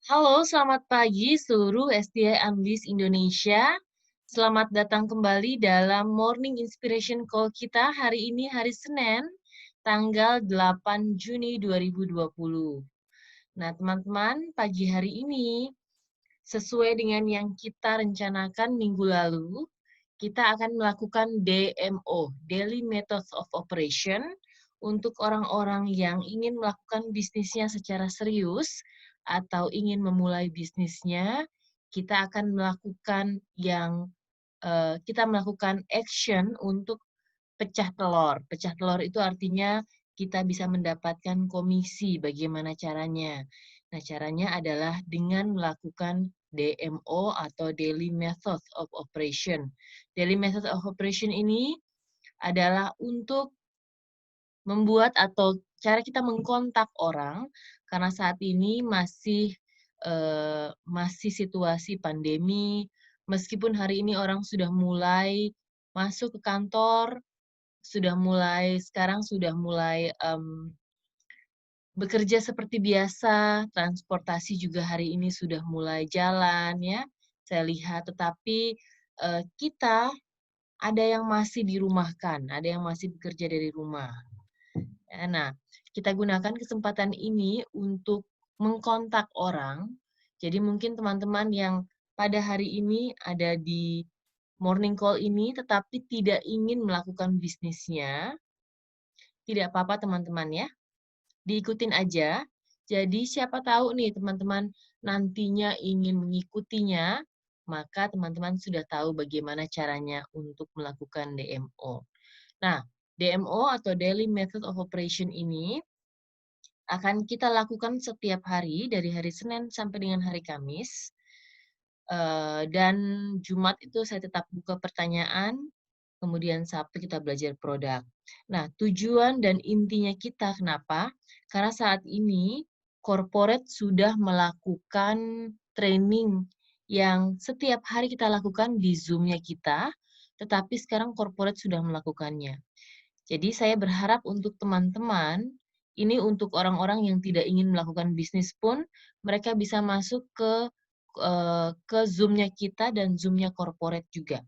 Halo, selamat pagi seluruh STI Analyst Indonesia. Selamat datang kembali dalam Morning Inspiration Call kita hari ini hari Senin, tanggal 8 Juni 2020. Nah, teman-teman, pagi hari ini sesuai dengan yang kita rencanakan minggu lalu, kita akan melakukan DMO, Daily Methods of Operation, untuk orang-orang yang ingin melakukan bisnisnya secara serius atau ingin memulai bisnisnya. Kita akan melakukan kita melakukan action untuk pecah telur. Pecah telur itu artinya kita bisa mendapatkan komisi. Bagaimana caranya? Nah, caranya adalah dengan melakukan DMO atau Daily Method of Operation. Daily Method of Operation ini adalah untuk membuat atau cara kita mengkontak orang karena saat ini masih situasi pandemi. Meskipun hari ini orang sudah mulai masuk ke kantor, sekarang sudah mulai bekerja seperti biasa, transportasi juga hari ini sudah mulai jalan ya, saya lihat. Tetapi kita ada yang masih dirumahkan, ada yang masih bekerja dari rumah. Nah, kita gunakan kesempatan ini untuk mengkontak orang. Jadi mungkin teman-teman yang pada hari ini ada di morning call ini tetapi tidak ingin melakukan bisnisnya, tidak apa-apa teman-teman ya. Diikutin aja. Jadi siapa tahu nih teman-teman nantinya ingin mengikutinya, maka teman-teman sudah tahu bagaimana caranya untuk melakukan DMO. Nah, DMO atau Daily Method of Operation ini akan kita lakukan setiap hari dari hari Senin sampai dengan hari Kamis. Dan Jumat itu saya tetap buka pertanyaan, kemudian Sabtu kita belajar produk. Nah, tujuan dan intinya kita kenapa? Karena saat ini corporate sudah melakukan training yang setiap hari kita lakukan di Zoom-nya kita, tetapi sekarang corporate sudah melakukannya. Jadi saya berharap untuk teman-teman, ini untuk orang-orang yang tidak ingin melakukan bisnis pun, mereka bisa masuk ke Zoom-nya kita dan Zoom-nya corporate juga.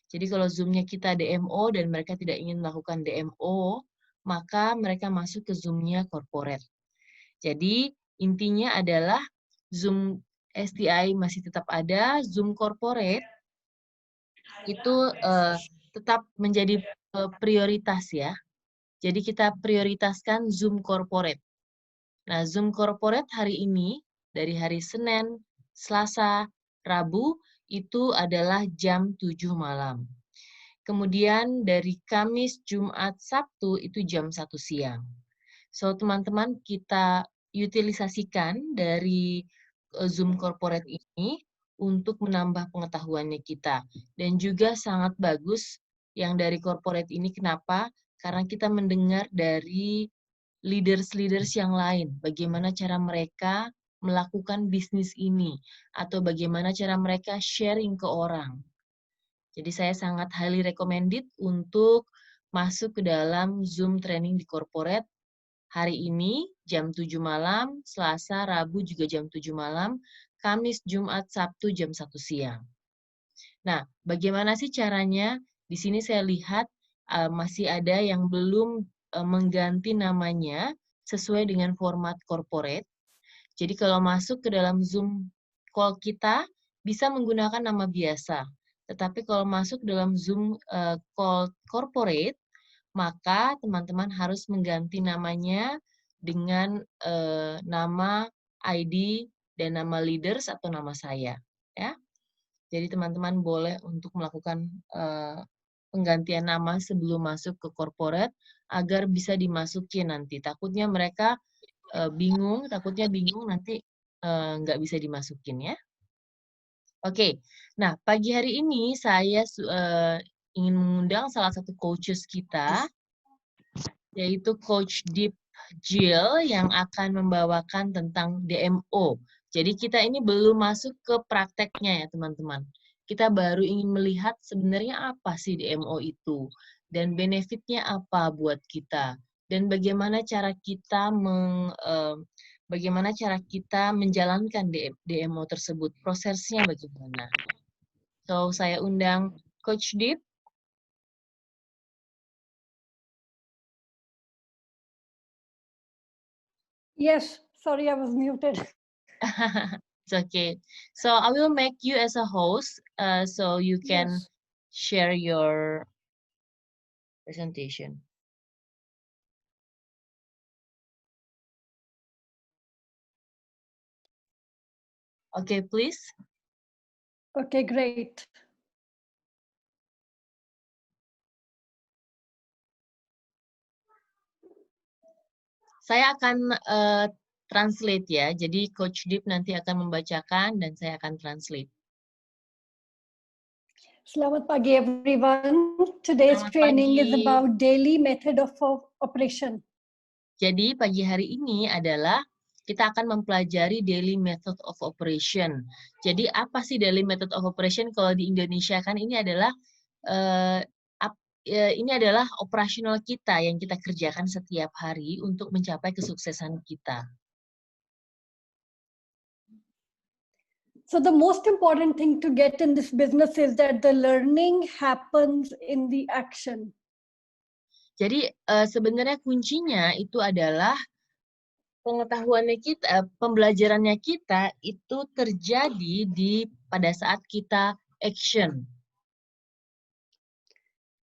Jadi kalau Zoom-nya kita DMO dan mereka tidak ingin melakukan DMO, maka mereka masuk ke Zoom-nya corporate. Jadi intinya adalah Zoom STI masih tetap ada, Zoom corporate itu tetap menjadi prioritas ya. Jadi kita prioritaskan Zoom corporate. Nah, Zoom corporate hari ini, dari hari Senin, Selasa, Rabu, itu adalah jam 7 malam. Kemudian dari Kamis, Jumat, Sabtu, itu jam 1 siang. So, teman-teman, kita utilisasikan dari Zoom corporate ini untuk menambah pengetahuannya kita. Dan juga sangat bagus yang dari corporate ini, kenapa? Karena kita mendengar dari leaders-leaders yang lain, bagaimana cara mereka melakukan bisnis ini, atau bagaimana cara mereka sharing ke orang. Jadi saya sangat highly recommended untuk masuk ke dalam Zoom training di corporate hari ini jam 7 malam, Selasa, Rabu juga jam 7 malam, Kamis, Jumat, Sabtu jam 1 siang. Nah, bagaimana sih caranya? Di sini saya lihat masih ada yang belum mengganti namanya sesuai dengan format corporate. Jadi kalau masuk ke dalam Zoom call kita, bisa menggunakan nama biasa. Tetapi kalau masuk dalam Zoom call corporate, maka teman-teman harus mengganti namanya dengan nama ID dan nama leaders atau nama saya. Ya. Jadi teman-teman boleh untuk melakukan penggantian nama sebelum masuk ke corporate agar bisa dimasukin nanti. Takutnya bingung nanti nggak bisa dimasukin ya. Oke, nah pagi hari ini saya ingin mengundang salah satu coaches kita, yaitu Coach Deep Jill yang akan membawakan tentang DMO. Jadi kita ini belum masuk ke prakteknya ya teman-teman. Kita baru ingin melihat sebenarnya apa sih DMO itu dan benefitnya apa buat kita dan bagaimana cara kita bagaimana cara kita menjalankan DMO tersebut, prosesnya bagaimana. So, saya undang Coach Deep. Yes, sorry, I was muted. It's okay. So I will make you as a host, so you can Yes. share your presentation. Okay, please. Okay, great. Saya akan translate ya. Jadi Coach Deep nanti akan membacakan dan saya akan translate. Selamat pagi, everyone. Today's Selamat training is pagi. about daily method of operation. Jadi pagi hari ini adalah kita akan mempelajari daily method of operation. Jadi apa sih daily method of operation kalau di Indonesia kan ini adalah ini adalah operasional kita yang kita kerjakan setiap hari untuk mencapai kesuksesan kita. So the most important thing to get in this business is that the learning happens in the action. Jadi sebenarnya kuncinya itu adalah pengetahuannya kita, pembelajarannya kita itu terjadi pada saat kita action.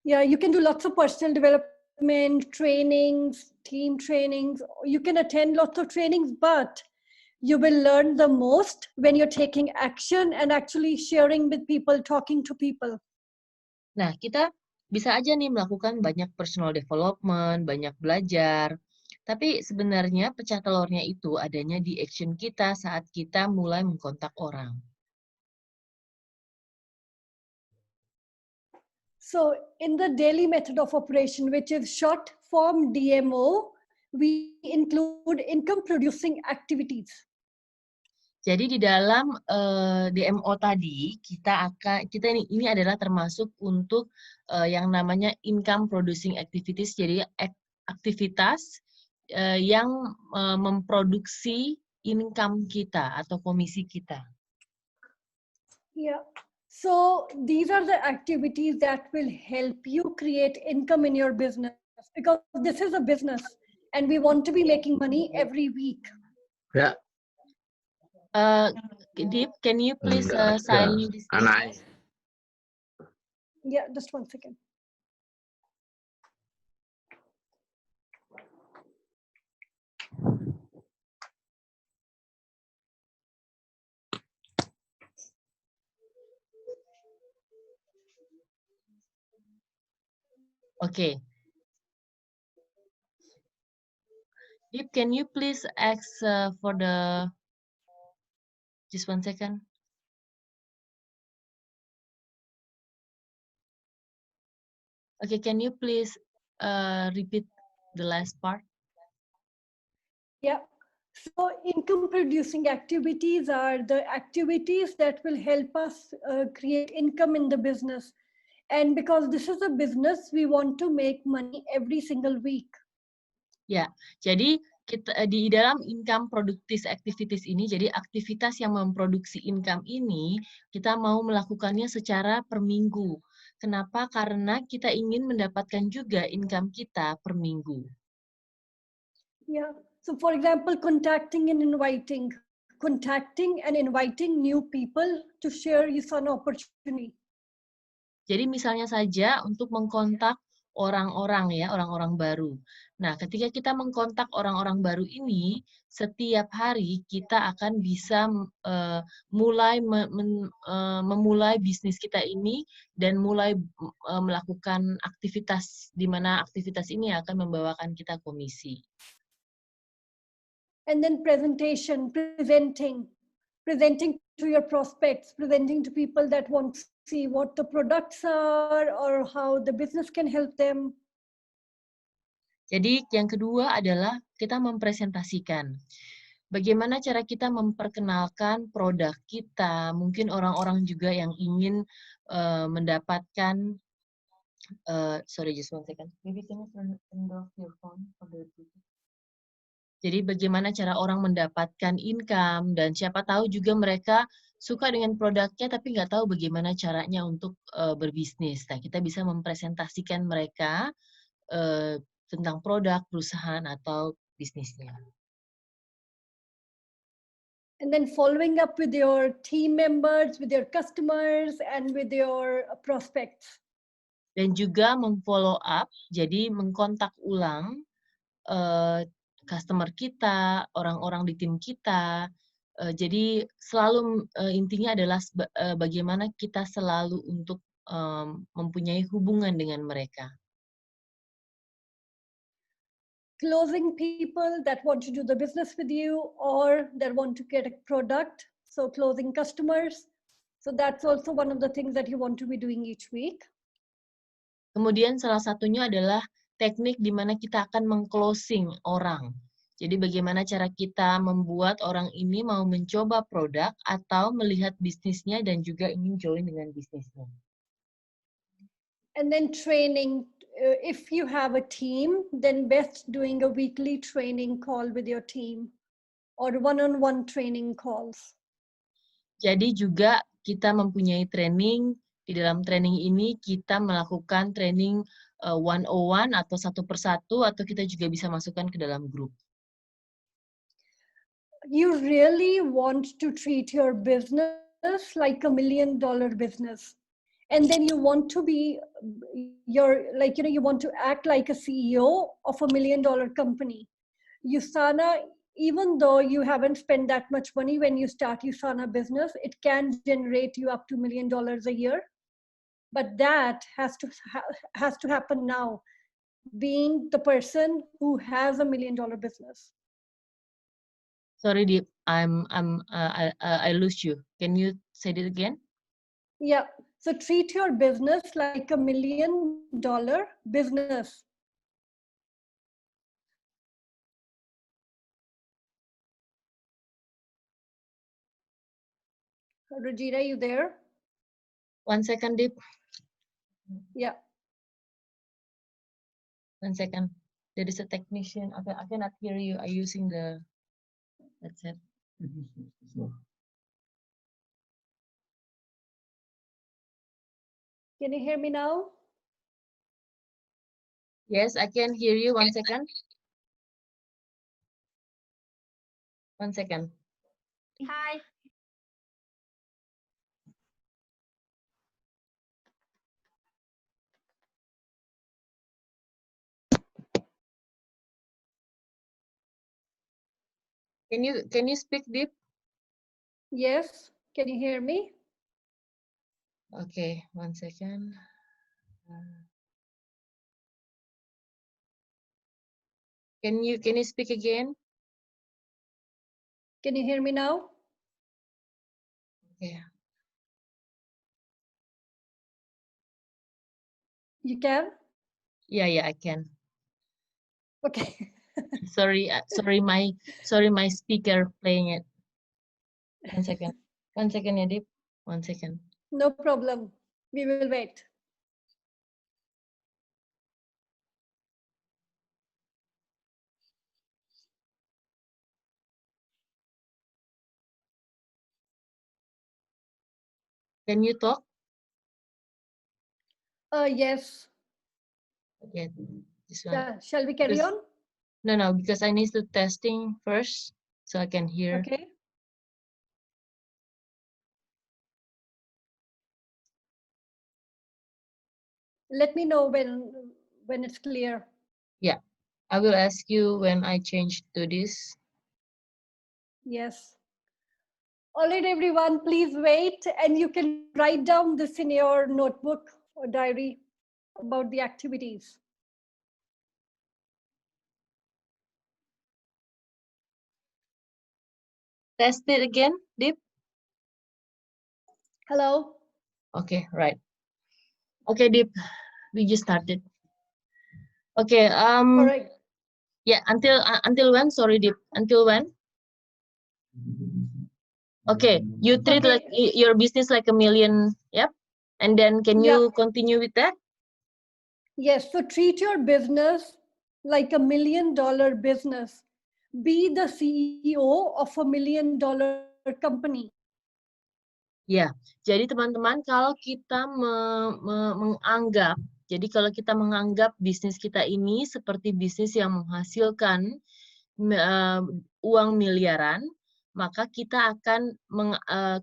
Yeah, you can do lots of personal development, trainings, team trainings. You can attend lots of trainings, but you will learn the most when you're taking action and actually sharing with people, talking to people. Nah, kita bisa aja nih melakukan banyak personal development, banyak belajar. Tapi sebenarnya pecah telurnya itu adanya di action kita saat kita mulai mengkontak orang. So in the daily method of operation, which is short form DMO, we include income producing activities. Jadi di dalam DMO tadi kita ini adalah termasuk untuk yang namanya income producing activities. Jadi aktivitas yang memproduksi income kita atau komisi kita. Yeah. So these are the activities that will help you create income in your business, because this is a business and we want to be making money every week. Yeah. Deep, can you please silence this? Yeah, just 1 second. Okay. Deep, can you please ask for the... Just 1 second. Okay, can you please repeat the last part? Yeah. So income producing activities are the activities that will help us create income in the business. And because this is a business, we want to make money every single week. Ya, jadi kita di dalam income productive activities ini, jadi aktivitas yang memproduksi income ini, kita mau melakukannya secara per minggu. Kenapa? Karena kita ingin mendapatkan juga income kita per minggu. Yeah. So for example, contacting and inviting new people to share an opportunity. Jadi misalnya saja untuk mengkontak orang-orang ya, orang-orang baru. Nah, ketika kita mengkontak orang-orang baru ini, setiap hari kita akan bisa memulai bisnis kita ini dan mulai melakukan aktivitas di mana aktivitas ini akan membawakan kita komisi. And then presenting to your prospects, presenting to people that want to see what the products are or how the business can help them. Jadi yang kedua adalah kita mempresentasikan. Bagaimana cara kita memperkenalkan produk kita, mungkin orang-orang juga yang ingin mendapatkan, sorry just 1 second, maybe can you turn off your phone for the... Jadi bagaimana cara orang mendapatkan income, dan siapa tahu juga mereka suka dengan produknya tapi nggak tahu bagaimana caranya untuk berbisnis. Nah, kita bisa mempresentasikan mereka tentang produk, perusahaan, atau bisnisnya. And then following up with your team members, with your customers, and with your prospects. Dan juga memfollow up, jadi mengkontak ulang customer kita, orang-orang di tim kita. Jadi selalu intinya adalah bagaimana kita selalu untuk mempunyai hubungan dengan mereka. Closing people that want to do the business with you or that want to get a product. So closing customers. So that's also one of the things that you want to be doing each week. Kemudian salah satunya adalah teknik di mana kita akan meng-closing orang. Jadi bagaimana cara kita membuat orang ini mau mencoba produk atau melihat bisnisnya dan juga ingin join dengan bisnisnya. And then training. If you have a team, then best doing a weekly training call with your team or one-on-one training calls. Jadi juga kita mempunyai training. Di dalam training ini kita melakukan training 101 atau satu persatu, atau kita juga bisa masukkan ke dalam grup. You really want to treat your business like $1 million business. And then you want to be you want to act like a CEO of $1 million company. USANA, even though you haven't spent that much money when you start USANA business, it can generate you up to $1 million a year. But that has to happen now, being the person who has $1 million business. Sorry, Deep, I lose you. Can you say it again? Yeah. So treat your business like $1 million business. Regina, you there? 1 second, Deep. Yeah. 1 second. There is a technician. I cannot hear you. I'm using the headset. Can you hear me now? Yes, I can hear you. 1 second. 1 second. Hi. Can you speak, Deep? Yes. Can you hear me? Okay, 1 second. Can you speak again? Can you hear me now? Okay. You can? Yeah, I can. Okay. Sorry, my speaker playing it. 1 second. 1 second, ya, Deep. 1 second. No problem. We will wait. Can you talk? Yes. Okay, this one. Yeah. Shall we carry on? No, because I need to testing first so I can hear. Okay. Let me know when it's clear. Yeah, I will ask you when I change to this. Yes. All right, everyone, please wait, and you can write down this in your notebook or diary about the activities. Test it again, Deep. Hello. Okay, right. Okay, Deep, we just started. Okay. All right. Yeah, until when? Sorry, Deep. Until when? Okay, you treat like your business like $1 million. Yep. And then can you continue with that? Yes. So treat your business like $1 million business, be the CEO of $1 million company. Ya, jadi teman-teman kalau kita menganggap, jadi kalau kita menganggap bisnis kita ini seperti bisnis yang menghasilkan uang miliaran, maka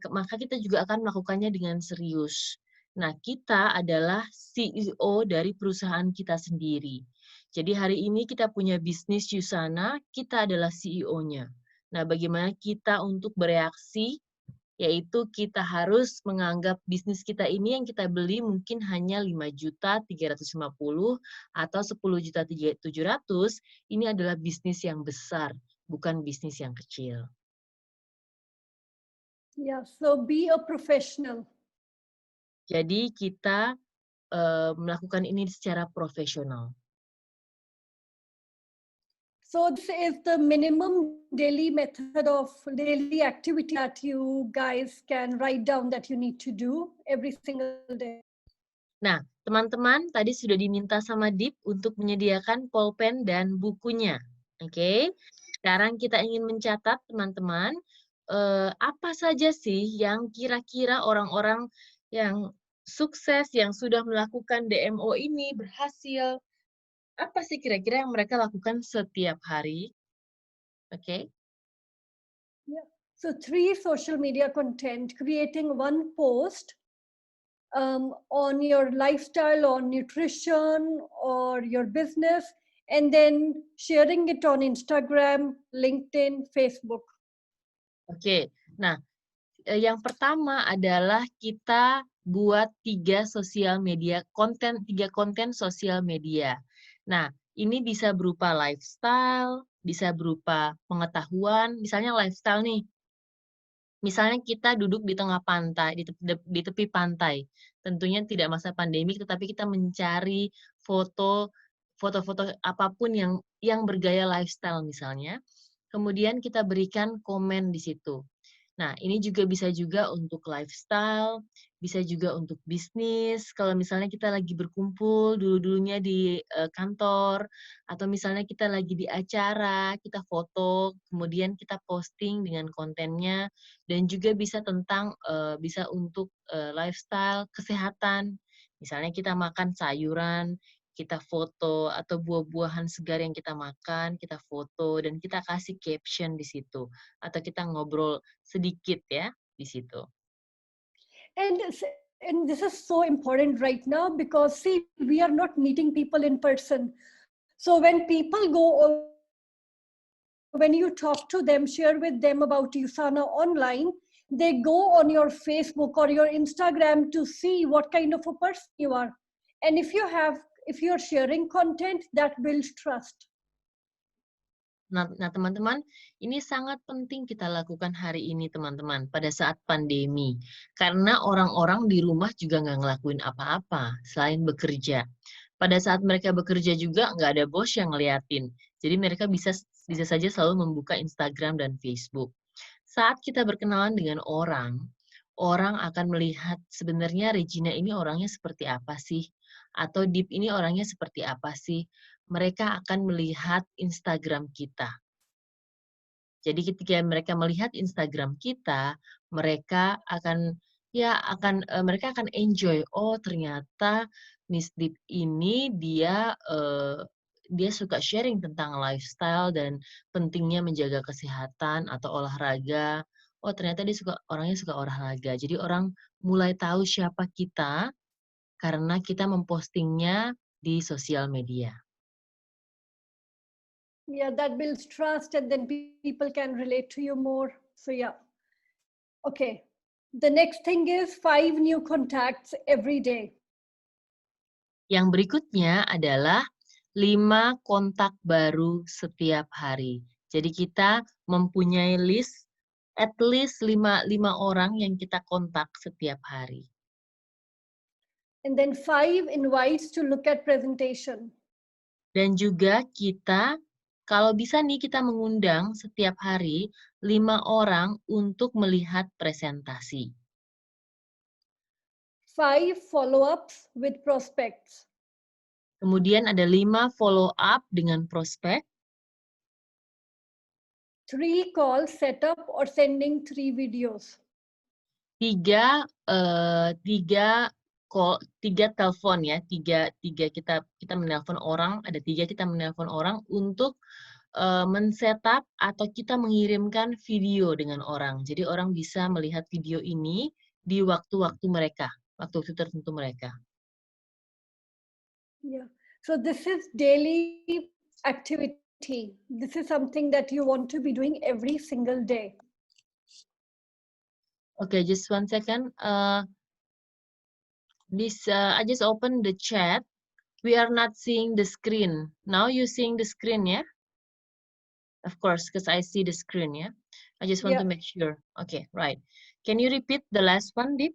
maka kita juga akan melakukannya dengan serius. Nah, kita adalah CEO dari perusahaan kita sendiri. Jadi hari ini kita punya bisnis Yusana, kita adalah CEO-nya. Nah, bagaimana kita untuk bereaksi, yaitu kita harus menganggap bisnis kita ini yang kita beli mungkin hanya 5.350.000 atau 10.700.000, ini adalah bisnis yang besar, bukan bisnis yang kecil. Yeah, so be a professional. Jadi kita melakukan ini secara profesional. So this is the minimum daily method of daily activity that you guys can write down that you need to do every single day. Nah, teman-teman tadi sudah diminta sama Dip untuk menyediakan pulpen dan bukunya. Oke, sekarang kita ingin mencatat teman-teman, apa saja sih yang kira-kira orang-orang yang sukses, yang sudah melakukan DMO ini berhasil, apa sih kira-kira yang mereka lakukan setiap hari? Oke. Yeah. So 3 social media content, creating one post on your lifestyle, on nutrition, or your business, and then sharing it on Instagram, LinkedIn, Facebook. Oke, nah yang pertama adalah kita buat tiga konten sosial media. Nah, ini bisa berupa lifestyle, bisa berupa pengetahuan, misalnya lifestyle nih. Misalnya kita duduk di tengah pantai, di tepi pantai. Tentunya tidak masa pandemi, tetapi kita mencari foto-foto apapun yang bergaya lifestyle misalnya. Kemudian kita berikan komen di situ. Nah, ini juga bisa juga untuk lifestyle, bisa juga untuk bisnis. Kalau misalnya kita lagi berkumpul dulu-dulunya di kantor, atau misalnya kita lagi di acara, kita foto, kemudian kita posting dengan kontennya, dan juga bisa untuk lifestyle, kesehatan. Misalnya kita makan sayuran, kita foto, atau buah-buahan segar yang kita makan, kita foto, dan kita kasih caption di situ. Atau kita ngobrol sedikit ya di situ. And, and this is so important right now because, see, we are not meeting people in person. So when people go, when you talk to them, share with them about Usana online, they go on your Facebook or your Instagram to see what kind of a person you are. And if you're sharing content, that builds trust. Nah, teman-teman, ini sangat penting kita lakukan hari ini, teman-teman, pada saat pandemi. Karena orang-orang di rumah juga nggak ngelakuin apa-apa selain bekerja. Pada saat mereka bekerja juga nggak ada bos yang ngeliatin. Jadi mereka bisa saja selalu membuka Instagram dan Facebook. Saat kita berkenalan dengan orang akan melihat sebenarnya Regina ini orangnya seperti apa sih? Atau Deep ini orangnya seperti apa sih? Mereka akan melihat Instagram kita. Jadi ketika mereka melihat Instagram kita, mereka akan mereka akan enjoy. Oh, ternyata Miss Deep ini dia suka sharing tentang lifestyle dan pentingnya menjaga kesehatan atau olahraga. Oh, ternyata orangnya suka olahraga. Jadi orang mulai tahu siapa kita karena kita mempostingnya di sosial media. Yeah, that builds trust and then people can relate to you more. So yeah. Okay. The next thing is 5 new contacts every day. Yang berikutnya adalah 5 kontak baru setiap hari. Jadi kita mempunyai list at least 5 orang yang kita kontak setiap hari. And then 5 invites to look at presentation. Dan juga kita, kalau bisa nih kita mengundang setiap hari 5 orang untuk melihat presentasi. 5 follow-ups with prospects. Kemudian ada 5 follow up dengan prospek. 3 calls set up or sending 3 videos. Tiga telepon ya, tiga kita menelpon orang, ada 3 kita menelpon orang untuk men-setup atau kita mengirimkan video dengan orang. Jadi orang bisa melihat video ini di waktu-waktu mereka, waktu-waktu tertentu mereka. Yeah. So this is daily activity. This is something that you want to be doing every single day. Okay, just 1 second. I just opened the chat. We are not seeing the screen. Now you seeing the screen, yeah? Of course, because I see the screen, yeah? I just want to make sure. Okay, right. Can you repeat the last one, Deep?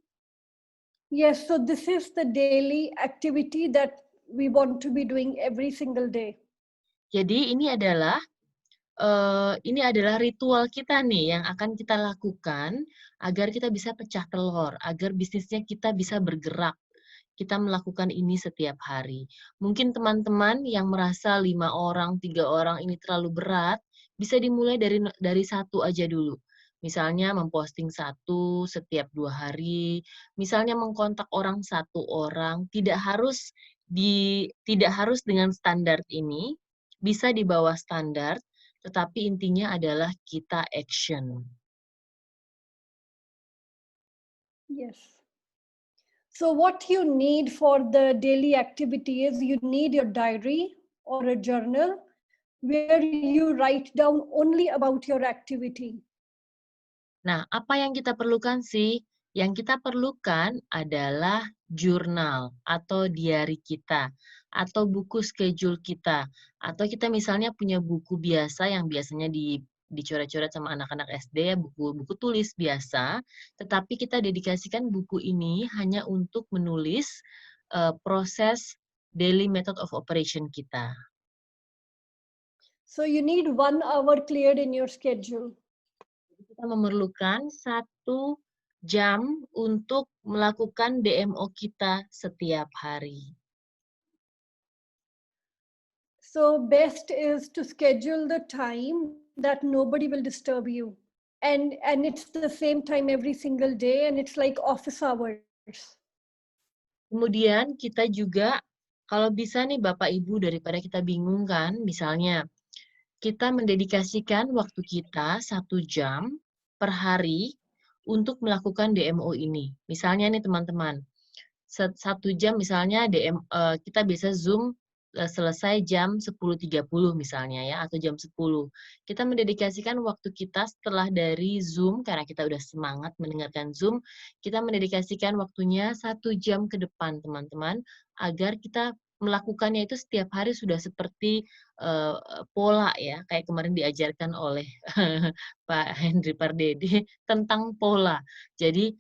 Yes, so this is the daily activity that we want to be doing every single day. Jadi ini adalah ritual kita nih yang akan kita lakukan agar kita bisa pecah telur, agar bisnisnya kita bisa bergerak. Kita melakukan ini setiap hari. Mungkin teman-teman yang merasa 5 orang, 3 orang ini terlalu berat, bisa dimulai dari 1 aja dulu. Misalnya memposting 1 setiap 2 hari, misalnya mengkontak orang 1 orang, tidak harus dengan standar ini, bisa di bawah standar, tetapi intinya adalah kita action. Yes. So what you need for the daily activity is you need your diary or a journal where you write down only about your activity. Nah, apa yang kita perlukan sih? Yang kita perlukan adalah jurnal atau diary kita, atau buku schedule kita, atau kita misalnya punya buku biasa yang biasanya dicoret-coret sama anak-anak SD, ya, buku tulis biasa, tetapi kita dedikasikan buku ini hanya untuk menulis proses daily method of operation kita. So you need 1 hour cleared in your schedule. Kita memerlukan 1 jam untuk melakukan DMO kita setiap hari. So best is to schedule the time that nobody will disturb you. And it's the same time every single day and it's like office hours. Kemudian kita juga, kalau bisa nih Bapak Ibu, daripada kita bingung kan, misalnya kita mendedikasikan waktu kita 1 jam per hari untuk melakukan DMO ini. Misalnya nih teman-teman, 1 jam misalnya kita bisa Zoom selesai jam 10.30 misalnya ya, atau jam 10. Kita mendedikasikan waktu kita setelah dari Zoom, karena kita udah semangat mendengarkan Zoom, kita mendedikasikan waktunya 1 jam ke depan teman-teman, agar kita melakukannya itu setiap hari sudah seperti pola ya, kayak kemarin diajarkan oleh Pak Henry Pardede tentang pola. Jadi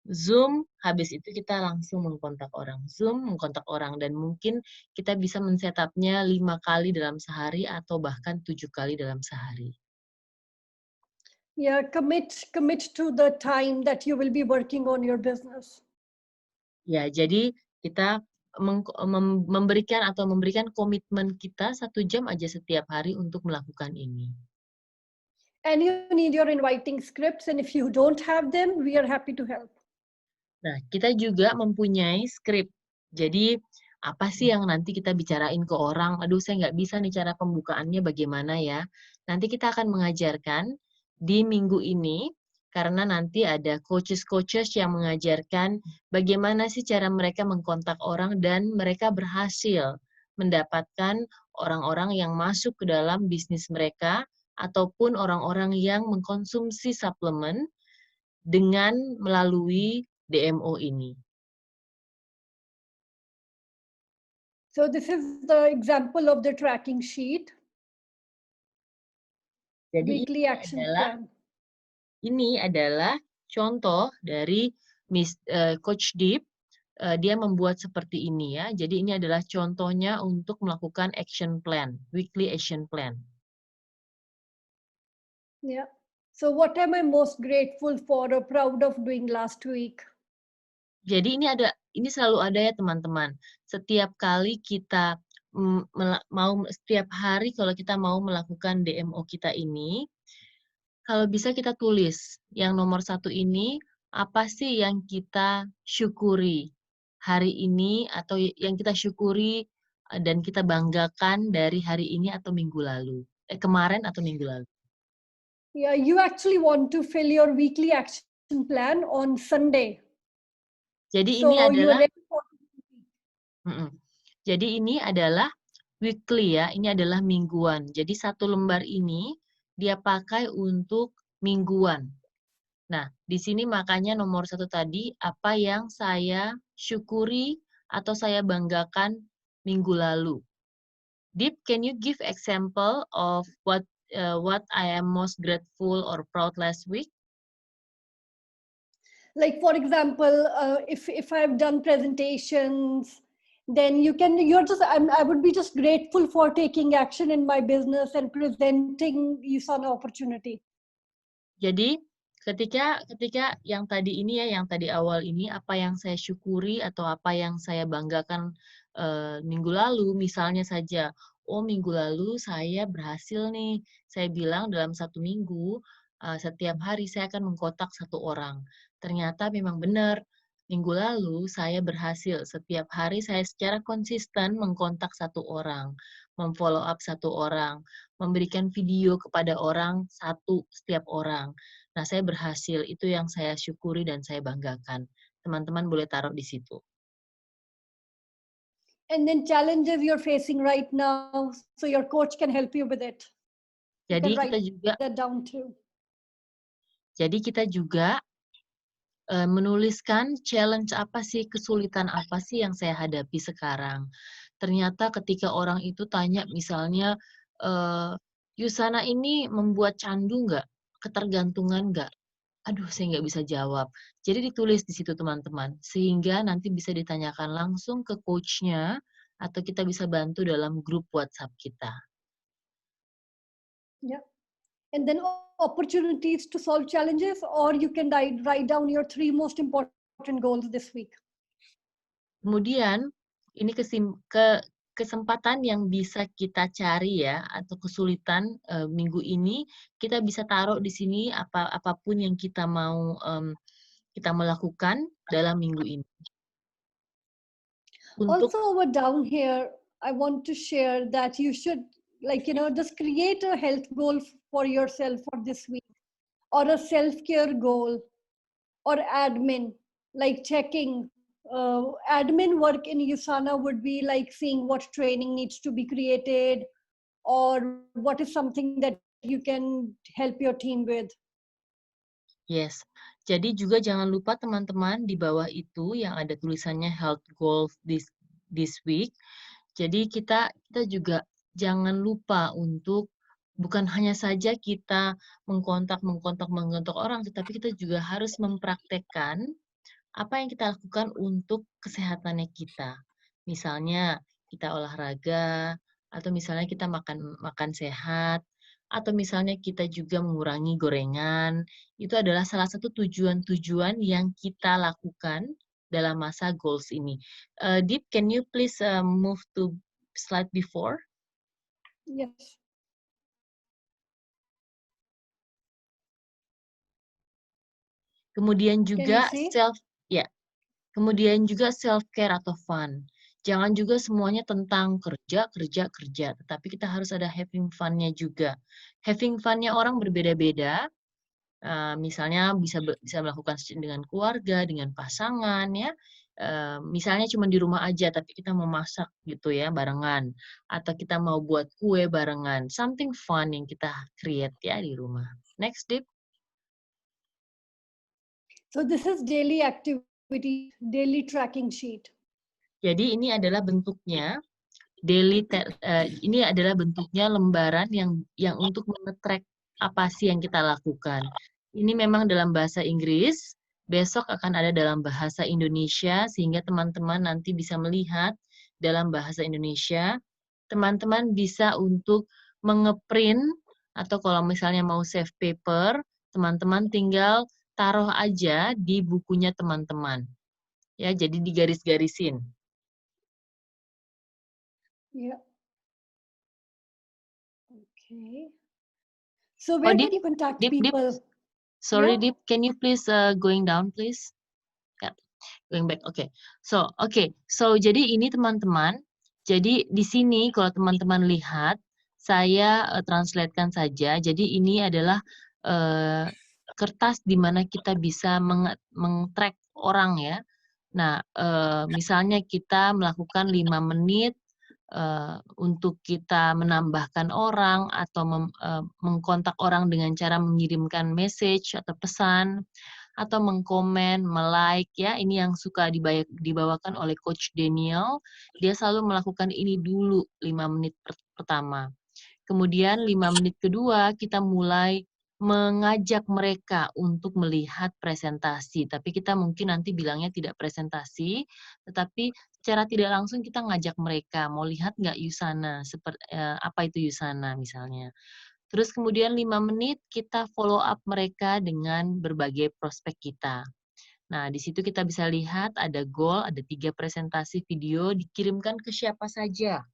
Zoom, habis itu kita langsung mengkontak orang. Zoom, mengkontak orang, dan mungkin kita bisa men-setupnya 5 kali dalam sehari atau bahkan 7 kali dalam sehari. Yeah, commit to the time that you will be working on your business. Ya, jadi kita memberikan komitmen kita 1 jam aja setiap hari untuk melakukan ini. And you need your inviting scripts, and if you don't have them, we are happy to help. Nah, kita juga mempunyai skrip. Jadi, apa sih yang nanti kita bicarain ke orang? Aduh, saya nggak bisa nih cara pembukaannya bagaimana ya. Nanti kita akan mengajarkan di minggu ini, karena nanti ada coaches-coaches yang mengajarkan bagaimana sih cara mereka mengkontak orang dan mereka berhasil mendapatkan orang-orang yang masuk ke dalam bisnis mereka ataupun orang-orang yang mengkonsumsi suplemen dengan melalui DMO ini. So this is the example of the tracking sheet. Jadi weekly action plan. Ini adalah contoh dari Coach Deep. Dia membuat seperti ini ya. Jadi ini adalah contohnya untuk melakukan action plan, weekly action plan. Yeah. So what am I most grateful for or proud of doing last week? Jadi ini selalu ada ya teman-teman. Setiap kali kita setiap hari kalau kita mau melakukan DMO kita ini, Kalau bisa kita tulis, yang nomor 1 ini, apa sih yang kita syukuri hari ini atau yang kita syukuri dan kita banggakan dari hari ini atau minggu lalu, kemarin atau minggu lalu. Yeah, you actually want to fill your weekly action plan on Sunday. Jadi ini So you are adalah ready for Jadi ini adalah weekly ya, ini adalah mingguan. Jadi 1 lembar ini dia pakai untuk mingguan. Nah, di sini makanya nomor 1 tadi, apa yang saya syukuri atau saya banggakan minggu lalu. Deep, can you give example of what I am most grateful or proud last week? like, for example, if I've done presentations, then I would be just grateful for taking action in my business and presenting you an opportunity. Jadi ketika yang tadi ini ya, yang tadi awal ini, apa yang saya syukuri atau apa yang saya banggakan minggu lalu, misalnya saja, oh minggu lalu saya berhasil nih, saya bilang dalam 1 minggu, setiap hari saya akan mengkontak 1 orang. Ternyata memang benar, minggu lalu saya berhasil, setiap hari saya secara konsisten mengkontak 1 orang, memfollow up 1 orang, memberikan video kepada orang 1 setiap orang. Nah, saya berhasil, itu yang saya syukuri dan saya banggakan. Teman-teman boleh taruh di situ. And then challenges you're facing right now, so your coach can help you with it. You Jadi can kita write juga that down too. Menuliskan challenge apa sih, kesulitan apa sih yang saya hadapi sekarang. Ternyata ketika orang itu tanya misalnya, Yusana ini membuat candu nggak? Ketergantungan nggak? Aduh, saya nggak bisa jawab. Jadi ditulis di situ teman-teman, sehingga nanti bisa ditanyakan langsung ke coach-nya, atau kita bisa bantu dalam grup WhatsApp kita. Yeah. And then opportunities to solve challenges, or you can write down your 3 most important goals this week. Kemudian, ini kesempatan yang bisa kita cari ya, atau kesulitan minggu ini, kita bisa taruh di sini apapun yang kita mau kita melakukan dalam minggu ini. Untuk Also, over down here, I want to share that you should, just create a health goal for yourself for this week, or a self-care goal, or admin, like checking. Admin work in Usana would be like seeing what training needs to be created, or what is something that you can help your team with. Yes. Jadi juga jangan lupa teman-teman di bawah itu yang ada tulisannya health goals this week. Jadi kita juga jangan lupa untuk bukan hanya saja kita mengkontak orang, tetapi kita juga harus mempraktekkan apa yang kita lakukan untuk kesehatannya kita. Misalnya kita olahraga, atau misalnya kita makan sehat, atau misalnya kita juga mengurangi gorengan. Itu adalah salah satu tujuan-tujuan yang kita lakukan dalam masa goals ini. Deep, can you please move to slide before? Yes. Kemudian juga see? kemudian juga self care atau fun. Jangan juga semuanya tentang kerja, tetapi kita harus ada having fun-nya juga. Having fun-nya orang berbeda-beda. Misalnya bisa melakukan dengan keluarga, dengan pasangan ya. Misalnya cuma di rumah aja tapi kita mau masak gitu ya barengan, atau kita mau buat kue barengan. Something fun yang kita create ya di rumah. Next, Deep. So this is daily activity, daily tracking sheet. Jadi ini adalah bentuknya ini adalah bentuknya lembaran yang untuk men-track apa sih yang kita lakukan. Ini memang dalam bahasa Inggris, besok akan ada dalam bahasa Indonesia, sehingga teman-teman nanti bisa melihat dalam bahasa Indonesia. Teman-teman bisa untuk mengeprint, atau kalau misalnya mau save paper, teman-teman tinggal taruh aja di bukunya teman-teman. Ya, jadi digaris-garisin. Yeah. Okay. So Oh, where Deep, can you contact Deep, Deep. people? Sorry, Yeah. Deep. Can you please going down, please? Yeah, going back. Oke. So jadi ini teman-teman. Jadi di sini kalau teman-teman lihat, saya translatekan saja. Jadi ini adalah kertas di mana kita bisa meng-track orang ya. Nah, misalnya kita melakukan 5 menit untuk kita menambahkan orang atau mengkontak orang dengan cara mengirimkan message atau pesan atau mengkomen, me-like ya. Ini yang suka dibawakan oleh Coach Daniel. Dia selalu melakukan ini dulu 5 menit pertama. Kemudian 5 menit kedua kita mulai mengajak mereka untuk melihat presentasi. Tapi kita mungkin nanti bilangnya tidak presentasi, tetapi secara tidak langsung kita ngajak mereka, mau lihat nggak Yusana, apa itu Yusana misalnya. Terus kemudian 5 menit kita follow up mereka dengan berbagai prospek kita. Nah, di situ kita bisa lihat ada goal, ada 3 presentasi video dikirimkan ke siapa saja.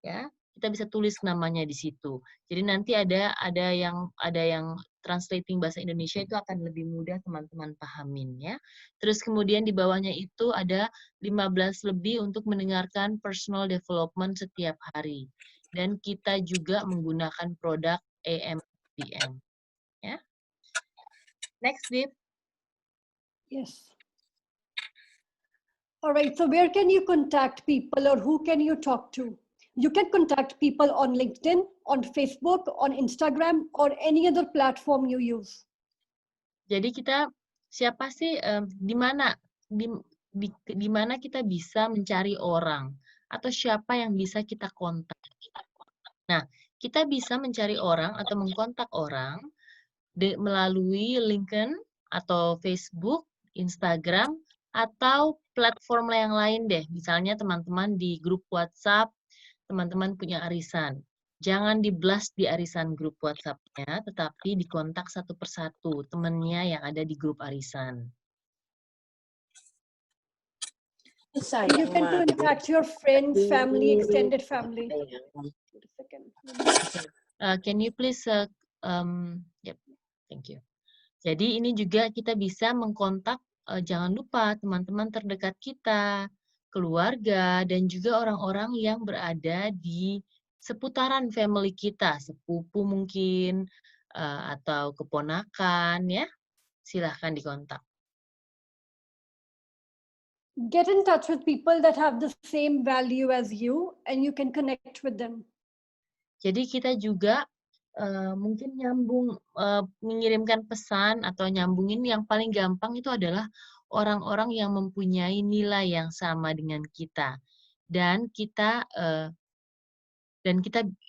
Ya, kita bisa tulis namanya di situ. Jadi nanti ada yang translating bahasa Indonesia itu akan lebih mudah teman-teman pahamin ya. Terus kemudian di bawahnya itu ada 15 lebih untuk mendengarkan personal development setiap hari. Dan kita juga menggunakan produk AMPM ya. Next, Deep. Yes. All right. So where can you contact people or who can you talk to? You can contact people on LinkedIn, on Facebook, on Instagram, or any other platform you use. Jadi kita siapa sih di mana di mana kita bisa mencari orang atau siapa yang bisa kita kontak. Nah, kita bisa mencari orang atau mengkontak orang melalui LinkedIn atau Facebook, Instagram, atau platform yang lain deh. Misalnya teman-teman di grup WhatsApp, teman-teman punya arisan. Jangan di-blast di arisan grup WhatsApp-nya, tetapi dikontak satu persatu temannya yang ada di grup arisan. You can contact your friends, family, extended family. Can you please, yep, thank you. Jadi ini juga kita bisa mengkontak, jangan lupa teman-teman terdekat kita, keluarga, dan juga orang-orang yang berada di seputaran family kita, sepupu mungkin, atau keponakan ya, silahkan dikontak. Get in touch with people that have the same value as you and you can connect with them. Jadi kita juga mungkin mengirimkan pesan atau nyambungin yang paling gampang itu adalah orang-orang yang mempunyai nilai yang sama dengan kita. Dan kita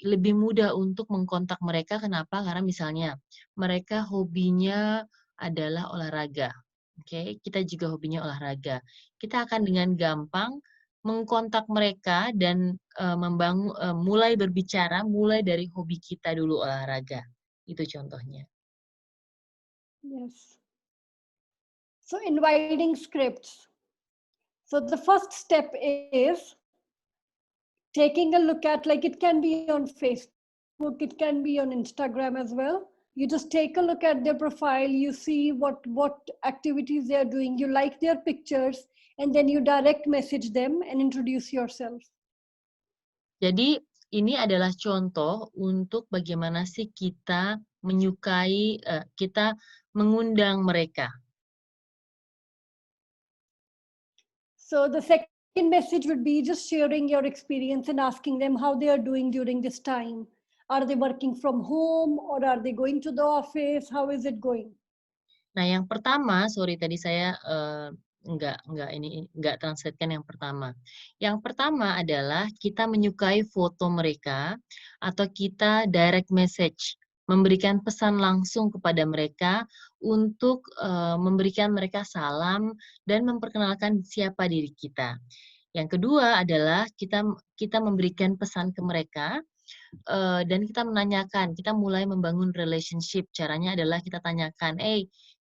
lebih mudah untuk mengkontak mereka. Kenapa? Karena misalnya mereka hobinya adalah olahraga. Oke, kita juga hobinya olahraga. Kita akan dengan gampang mengkontak mereka dan mulai berbicara mulai dari hobi kita dulu olahraga. Itu contohnya. Yes. So inviting scripts. So the first step is taking a look at, like, it can be on Facebook, it can be on Instagram as well. You just take a look at their profile, you see what activities they are doing, you like their pictures, and then you direct message them and introduce yourself. Jadi ini adalah contoh untuk bagaimana sih kita menyukai, kita mengundang mereka. So the second message would be just sharing your experience and asking them how they are doing during this time. Are they working from home or are they going to the office? How is it going? Nah, yang pertama, sorry tadi saya nggak translatekan yang pertama. Yang pertama adalah kita menyukai foto mereka atau kita direct message, memberikan pesan langsung kepada mereka untuk memberikan mereka salam dan memperkenalkan siapa diri kita. Yang kedua adalah kita memberikan pesan ke mereka dan kita menanyakan, kita mulai membangun relationship. Caranya adalah kita tanyakan,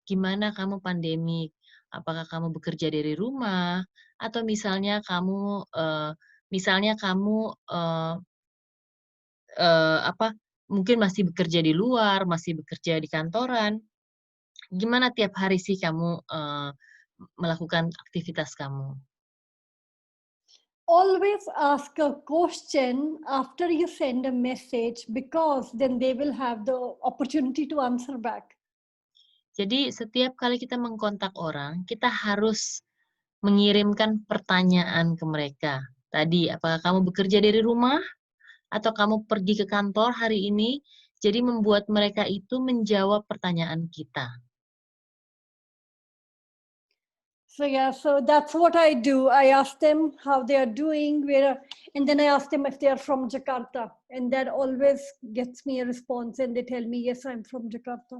gimana kamu pandemik? Apakah kamu bekerja dari rumah? Atau misalnya kamu mungkin masih bekerja di luar, masih bekerja di kantoran. Gimana tiap hari sih kamu melakukan aktivitas kamu? Always ask a question after you send a message because then they will have the opportunity to answer back. Jadi setiap kali kita mengkontak orang, kita harus mengirimkan pertanyaan ke mereka. Tadi, apakah kamu bekerja dari rumah atau kamu pergi ke kantor hari ini? Jadi membuat mereka itu menjawab pertanyaan kita. So yeah, so that's what I do. I ask them how they are doing, and then I ask them if they are from Jakarta, and that always gets me a response, and they tell me yes, I'm from Jakarta.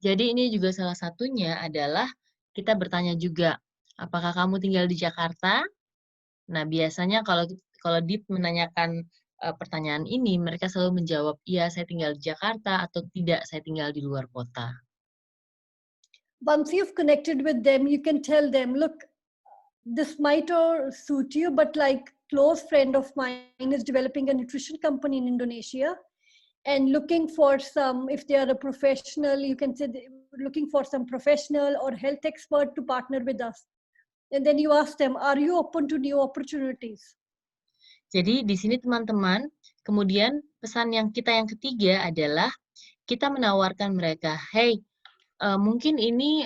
Jadi ini juga salah satunya adalah kita bertanya juga, apakah kamu tinggal di Jakarta? Nah, biasanya kalau Dit menanyakan pertanyaan ini, mereka selalu menjawab, iya saya tinggal di Jakarta, atau tidak, saya tinggal di luar kota. Once you've connected with them, you can tell them, look, this might suit you, but like close friend of mine is developing a nutrition company in Indonesia and looking for some, if they are a professional, you can say looking for some professional or health expert to partner with us. And then you ask them, are you open to new opportunities? Jadi di sini teman-teman, kemudian pesan yang ketiga adalah kita menawarkan mereka, hey, mungkin ini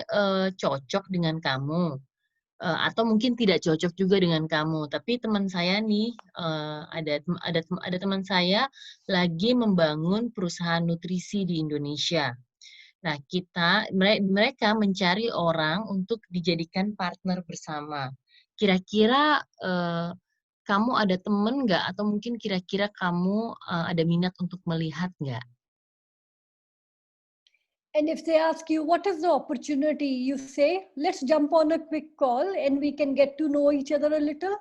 cocok dengan kamu, atau mungkin tidak cocok juga dengan kamu. Tapi teman saya nih, ada teman saya lagi membangun perusahaan nutrisi di Indonesia. Nah, mereka mencari orang untuk dijadikan partner bersama. Kira-kira kamu ada temen nggak? Atau mungkin kira-kira kamu ada minat untuk melihat nggak? And if they ask you, what is the opportunity? You say, let's jump on a quick call and we can get to know each other a little.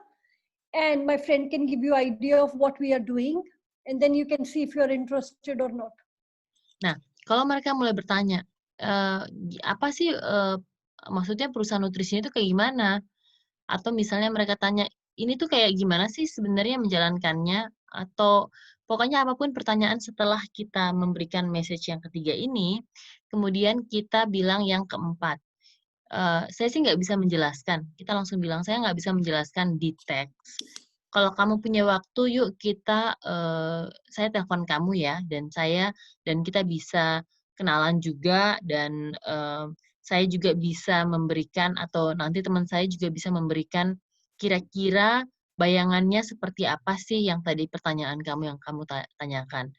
And my friend can give you idea of what we are doing. And then you can see if you're interested or not. Nah, kalau mereka mulai bertanya, apa sih maksudnya perusahaan nutrisi itu kayak gimana? Atau misalnya mereka tanya, ini tuh kayak gimana sih sebenarnya menjalankannya? Atau pokoknya apapun pertanyaan setelah kita memberikan message yang ketiga ini, kemudian kita bilang yang keempat. Saya sih nggak bisa menjelaskan. Kita langsung bilang, saya nggak bisa menjelaskan di teks. Kalau kamu punya waktu, yuk saya telepon kamu ya, dan kita bisa kenalan juga, dan saya juga bisa memberikan, atau nanti teman saya juga bisa memberikan kira-kira bayangannya seperti apa sih yang tadi pertanyaan kamu yang kamu tanyakan.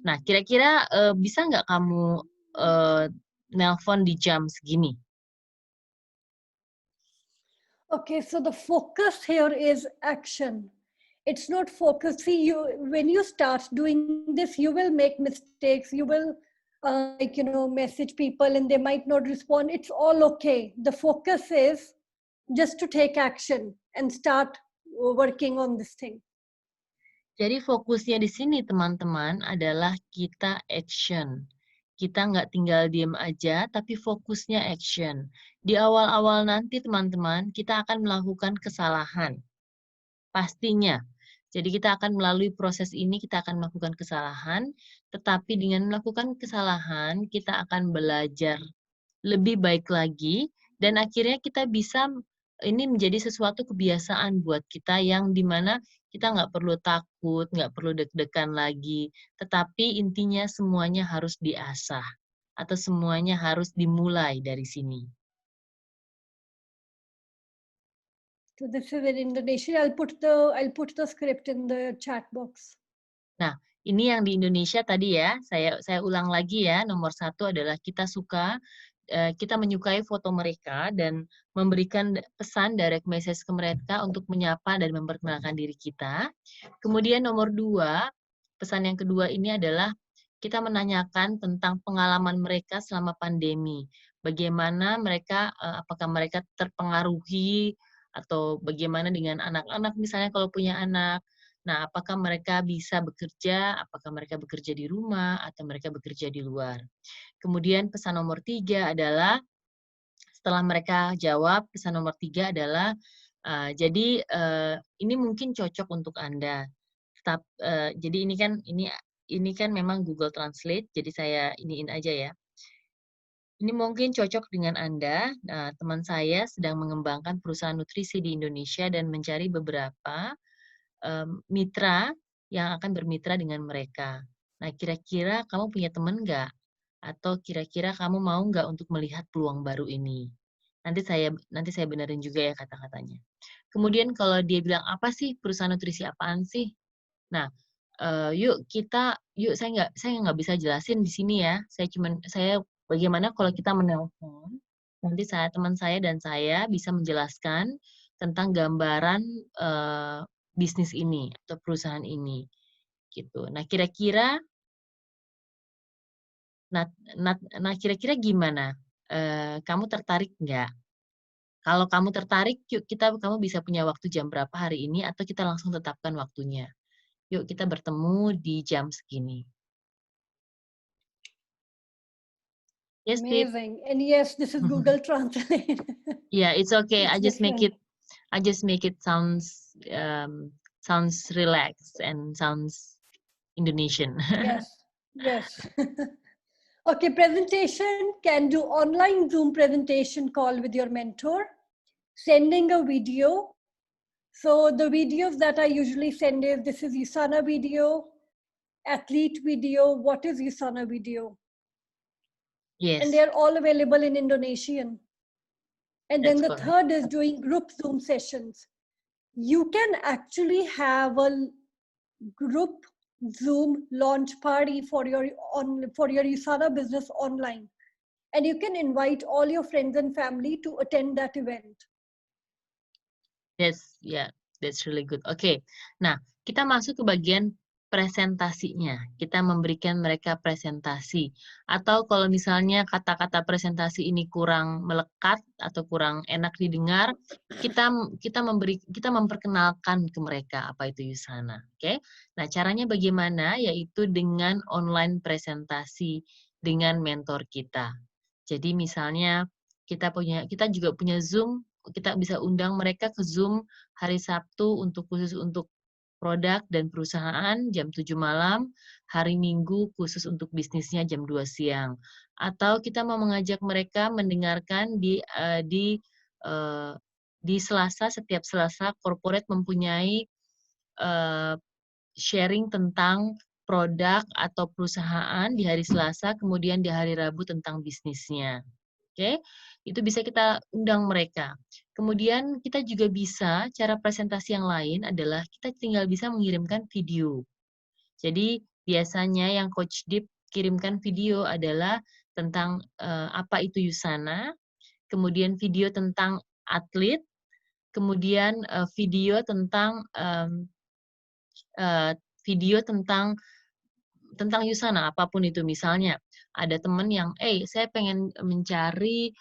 Nah, kira-kira bisa nggak kamu nelpon di jam segini? Okay, so the focus here is action. It's not focus. See, when you start doing this, you will make mistakes. You will, message people and they might not respond. It's all okay. The focus is just to take action and start working on this thing. Jadi fokusnya di sini teman-teman adalah kita action. Kita nggak tinggal diem aja, tapi fokusnya action. Di awal-awal nanti teman-teman, kita akan melakukan kesalahan. Pastinya. Jadi kita akan melalui proses ini, kita akan melakukan kesalahan, tetapi dengan melakukan kesalahan, kita akan belajar lebih baik lagi, dan akhirnya kita bisa, ini menjadi sesuatu kebiasaan buat kita yang dimana kita nggak perlu takut, nggak perlu deg-degan lagi, tetapi intinya semuanya harus diasah, atau semuanya harus dimulai dari sini. So this is in Indonesia. I'll put the script in the chat box. Nah, ini yang di Indonesia tadi ya, saya ulang lagi ya, nomor 1 adalah kita menyukai foto mereka dan memberikan pesan direct message ke mereka untuk menyapa dan memperkenalkan diri kita. Kemudian nomor 2, pesan yang kedua ini adalah kita menanyakan tentang pengalaman mereka selama pandemi. Bagaimana mereka, apakah mereka terpengaruhi, atau bagaimana dengan anak-anak misalnya kalau punya anak. Nah, apakah mereka bisa bekerja, apakah mereka bekerja di rumah, atau mereka bekerja di luar. Kemudian pesan nomor 3 adalah, setelah mereka jawab, pesan nomor 3 adalah, jadi ini mungkin cocok untuk Anda. Jadi ini ini kan memang Google Translate, jadi saya iniin aja ya. Ini mungkin cocok dengan Anda. Nah, teman saya sedang mengembangkan perusahaan nutrisi di Indonesia dan mencari beberapa mitra yang akan bermitra dengan mereka. Nah, kira-kira kamu punya teman nggak? Atau kira-kira kamu mau nggak untuk melihat peluang baru ini? Nanti saya benerin juga ya kata-katanya. Kemudian kalau dia bilang, apa sih perusahaan nutrisi apaan sih? Nah, yuk saya nggak bisa jelasin di sini ya. Saya bagaimana kalau kita menelpon, nanti teman saya dan saya bisa menjelaskan tentang gambaran bisnis ini atau perusahaan ini, gitu. Nah, kira-kira, nah, kira-kira gimana? Kamu tertarik nggak? Kalau kamu tertarik, yuk kamu bisa punya waktu jam berapa hari ini atau kita langsung tetapkan waktunya. Yuk kita bertemu di jam segini. Yes, Tip. Amazing. And yes, this is Google Translate. Yeah, it's okay. It's I just make different. it sounds relaxed and sounds Indonesian. Yes, yes. Okay, presentation, can do online Zoom presentation call with your mentor, sending a video. So the videos that I usually send is, this is Usana video, athlete video, what is Usana video? And Yes, they're all available in Indonesian. And then that's the correct. third is doing group Zoom sessions. You can actually have a group Zoom launch party for your Usana business online. And you can invite all your friends and family to attend that event. That's really good. Oke, nah kita masuk ke bagian presentasinya. Kita memberikan mereka presentasi. Atau kalau misalnya kata-kata presentasi ini kurang melekat atau kurang enak didengar, kita memperkenalkan ke mereka apa itu Usana. Oke, nah caranya bagaimana? Yaitu dengan online presentasi dengan mentor kita. Jadi misalnya kita juga punya Zoom, kita bisa undang mereka ke Zoom hari Sabtu khusus untuk produk dan perusahaan jam 7 malam, hari Minggu khusus untuk bisnisnya jam 2 siang. Atau kita mau mengajak mereka mendengarkan di Selasa, setiap Selasa corporate mempunyai sharing tentang produk atau perusahaan di hari Selasa, kemudian di hari Rabu tentang bisnisnya. Oke, itu bisa kita undang mereka. Kemudian kita juga bisa, cara presentasi yang lain adalah kita tinggal bisa mengirimkan video. Jadi biasanya yang Coach Deep kirimkan video adalah tentang apa itu Usana, kemudian video tentang atlet, kemudian video tentang video tentang Usana, apapun itu. Misalnya, ada teman yang, saya pengen mencari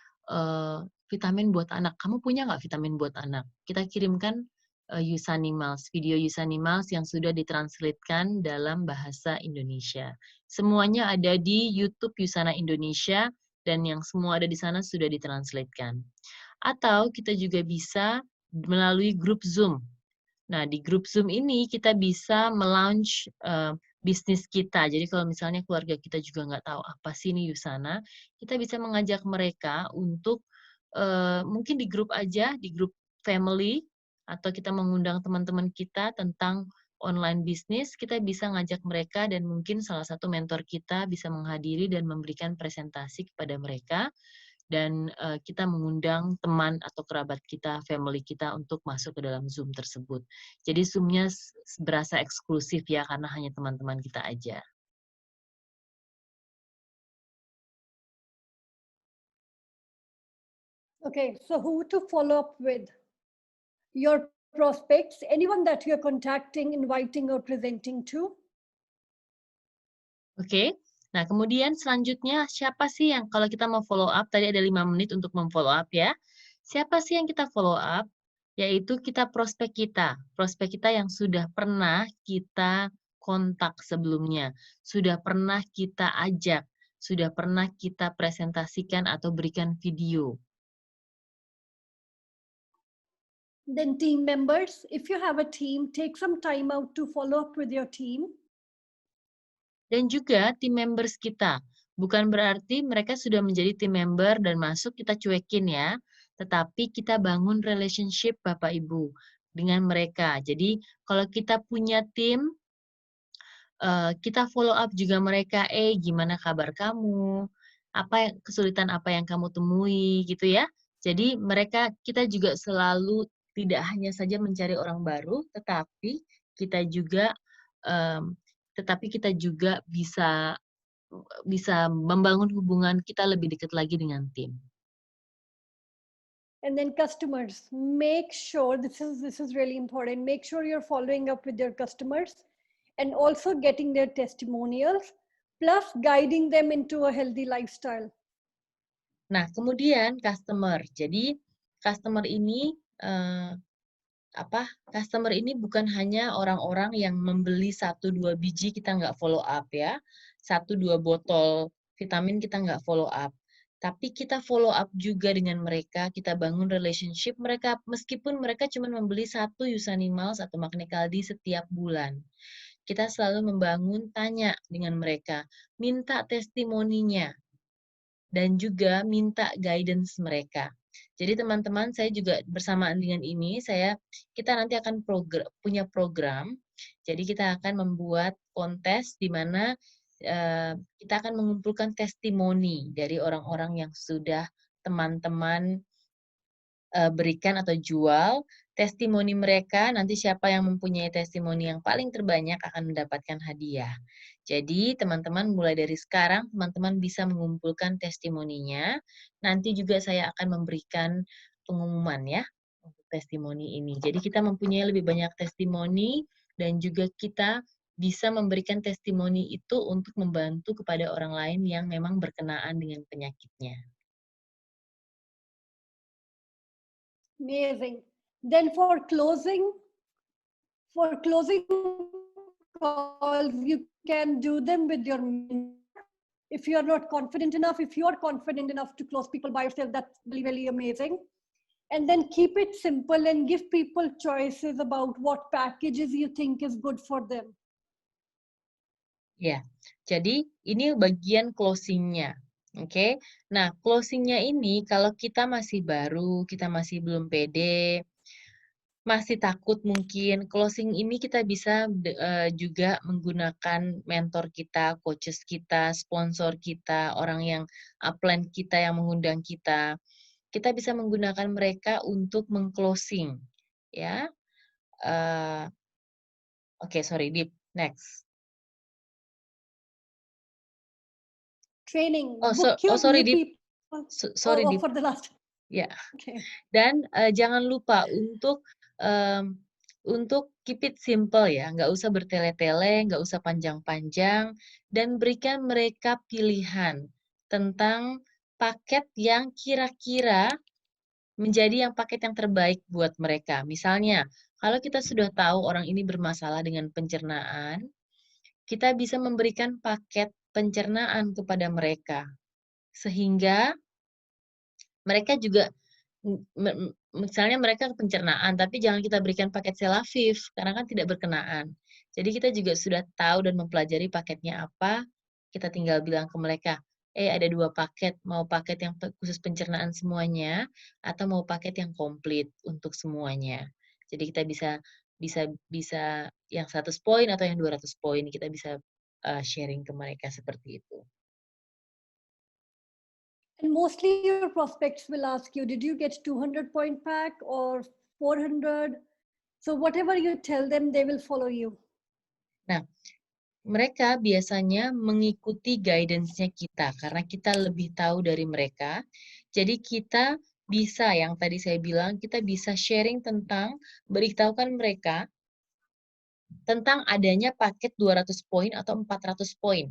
vitamin buat anak. Kamu punya nggak vitamin buat anak? Kita kirimkan Usanimals, video Usanimals yang sudah ditranslatekan dalam bahasa Indonesia. Semuanya ada di YouTube Usana Indonesia, dan yang semua ada di sana sudah ditranslatekan. Atau kita juga bisa melalui grup Zoom. Nah, di grup Zoom ini kita bisa melaunch bisnis kita. Jadi kalau misalnya keluarga kita juga nggak tahu apa sih ini Usana, kita bisa mengajak mereka untuk mungkin di grup aja, di grup family, atau kita mengundang teman-teman kita tentang online bisnis, kita bisa ngajak mereka dan mungkin salah satu mentor kita bisa menghadiri dan memberikan presentasi kepada mereka. Dan kita mengundang teman atau kerabat kita, family kita untuk masuk ke dalam Zoom tersebut. Jadi Zoom-nya berasa eksklusif ya, karena hanya teman-teman kita aja. Okay, so who to follow up with? Your prospects, anyone that you're contacting, inviting or presenting to? Oke. Nah, kemudian selanjutnya siapa sih yang kalau kita mau follow up, tadi ada 5 menit untuk memfollow up ya. Siapa sih yang kita follow up? Yaitu prospek kita yang sudah pernah kita kontak sebelumnya, sudah pernah kita ajak, sudah pernah kita presentasikan atau berikan video. Then team members, if you have a team, take some time out to follow up with your team. Dan juga tim members kita. Bukan berarti mereka sudah menjadi tim member dan masuk kita cuekin ya. Tetapi kita bangun relationship Bapak Ibu dengan mereka. Jadi kalau kita punya tim, kita follow up juga mereka, gimana kabar kamu? Kesulitan apa yang kamu temui gitu ya. Jadi kita juga selalu tidak hanya saja mencari orang baru, tetapi kita juga em, kita juga bisa membangun hubungan kita lebih dekat lagi dengan tim. And then customers, make sure, this is really important, make sure you're following up with your customers and also getting their testimonials, plus guiding them into a healthy lifestyle. Nah, kemudian customer. Jadi customer ini customer ini bukan hanya orang-orang yang membeli 1-2 biji kita nggak follow up ya. 1-2 botol vitamin kita nggak follow up. Tapi kita follow up juga dengan mereka, kita bangun relationship mereka, meskipun mereka cuma membeli 1 Yusanimals atau Magni Kaldi setiap bulan. Kita selalu membangun, tanya dengan mereka, minta testimoninya, dan juga minta guidance mereka. Jadi teman-teman, saya juga bersamaan dengan ini, kita nanti akan punya program. Jadi kita akan membuat kontes di mana kita akan mengumpulkan testimoni dari orang-orang yang sudah teman-teman berikan atau jual. Testimoni mereka, nanti siapa yang mempunyai testimoni yang paling terbanyak akan mendapatkan hadiah. Jadi teman-teman mulai dari sekarang, teman-teman bisa mengumpulkan testimoninya. Nanti juga saya akan memberikan pengumuman ya untuk testimoni ini. Jadi kita mempunyai lebih banyak testimoni dan juga kita bisa memberikan testimoni itu untuk membantu kepada orang lain yang memang berkenaan dengan penyakitnya. Amazing. Then for closing calls, you can do them with your mentor. If you are not confident enough, if you are confident enough to close people by yourself, that's really, really amazing. And then keep it simple and give people choices about what packages you think is good for them. Ya, jadi ini bagian closing-nya. Oke, nah closing-nya ini kalau kita masih baru, kita masih belum pede, masih takut mungkin, closing ini kita bisa juga menggunakan mentor kita, coaches kita, sponsor kita, orang yang upline kita yang mengundang kita. Kita bisa menggunakan mereka untuk mengclosing, ya. Oke, sorry, Deep. Next. Training. Book your Sorry, new Deep. people. Sorry, Deep. For the last. Ya. Okay. Dan jangan lupa untuk keep it simple ya, nggak usah bertele-tele, nggak usah panjang-panjang, dan berikan mereka pilihan tentang paket yang kira-kira menjadi paket yang terbaik buat mereka. Misalnya, kalau kita sudah tahu orang ini bermasalah dengan pencernaan, kita bisa memberikan paket pencernaan kepada mereka. Sehingga mereka juga misalnya mereka pencernaan, tapi jangan kita berikan paket Selavif, karena kan tidak berkenaan. Jadi kita juga sudah tahu dan mempelajari paketnya apa, kita tinggal bilang ke mereka, ada 2 paket, mau paket yang khusus pencernaan semuanya, atau mau paket yang komplit untuk semuanya. Jadi kita bisa yang 100 poin atau yang 200 poin, kita bisa sharing ke mereka seperti itu. And mostly your prospects will ask you, did you get 200 point pack or 400? So whatever you tell them, they will follow you. Nah, mereka biasanya mengikuti guidance-nya kita karena kita lebih tahu dari mereka. Jadi kita bisa, yang tadi saya bilang, kita bisa sharing beritahukan mereka tentang adanya paket 200 poin atau 400 poin.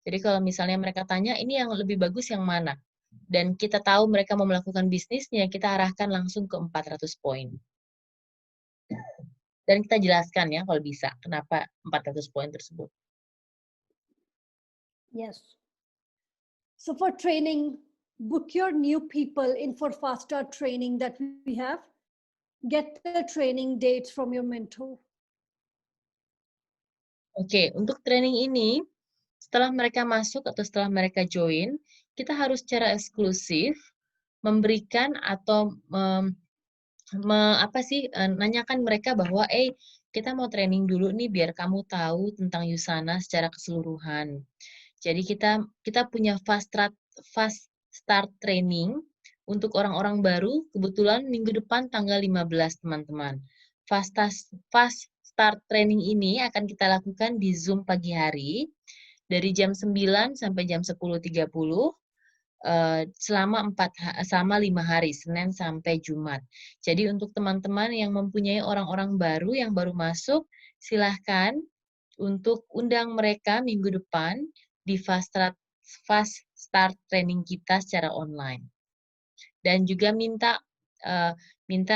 Jadi kalau misalnya mereka tanya, ini yang lebih bagus yang mana? Dan kita tahu mereka mau melakukan bisnisnya, kita arahkan langsung ke 400 poin. Dan kita jelaskan ya kalau bisa, kenapa 400 poin tersebut. Yes. So for training, book your new people in for fast start training that we have. Get the training dates from your mentor. Oke, untuk training ini, setelah mereka masuk atau setelah mereka join, kita harus secara eksklusif memberikan atau nanyakan mereka bahwa, kita mau training dulu nih biar kamu tahu tentang Usana secara keseluruhan. Jadi kita punya fast start training untuk orang-orang baru, kebetulan minggu depan tanggal 15, teman-teman. Fast start training ini akan kita lakukan di Zoom pagi hari, dari jam 9 sampai jam 10.30, selama 5 hari, Senin sampai Jumat. Jadi untuk teman-teman yang mempunyai orang-orang baru yang baru masuk, silahkan untuk undang mereka minggu depan di fast start training kita secara online. Dan juga minta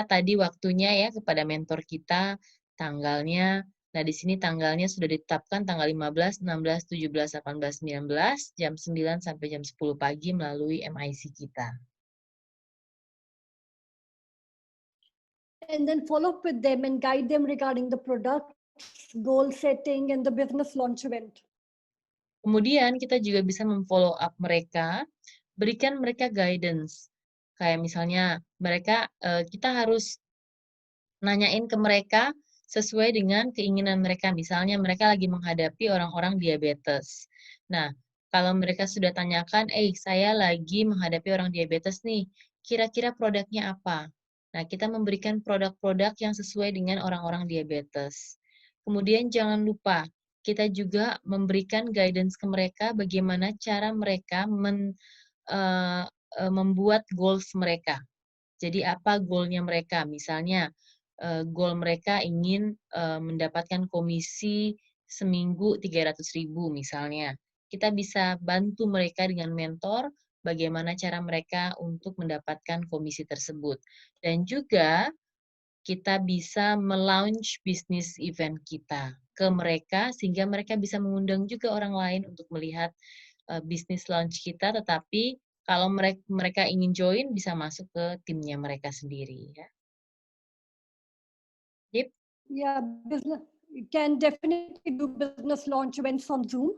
tadi waktunya ya kepada mentor kita, tanggalnya. Nah, di sini tanggalnya sudah ditetapkan tanggal 15, 16, 17, 18, 19, jam 9 sampai jam 10 pagi melalui MIC kita. And then follow up with them and guide them regarding the product, goal setting, and the business launch event. Kemudian kita juga bisa memfollow up mereka, berikan mereka guidance. Kayak misalnya kita harus nanyain ke mereka sesuai dengan keinginan mereka. Misalnya mereka lagi menghadapi orang-orang diabetes. Nah, kalau mereka sudah tanyakan, saya lagi menghadapi orang diabetes nih, kira-kira produknya apa? Nah, kita memberikan produk-produk yang sesuai dengan orang-orang diabetes. Kemudian jangan lupa, kita juga memberikan guidance ke mereka bagaimana cara mereka membuat goals mereka. Jadi apa goalnya mereka? Misalnya, goal mereka ingin mendapatkan komisi seminggu 300.000 misalnya. Kita bisa bantu mereka dengan mentor bagaimana cara mereka untuk mendapatkan komisi tersebut. Dan juga kita bisa me-launch bisnis event kita ke mereka sehingga mereka bisa mengundang juga orang lain untuk melihat bisnis launch kita, tetapi kalau mereka ingin join bisa masuk ke timnya mereka sendiri ya. Yep. Yeah, you can definitely do business launch events on Zoom.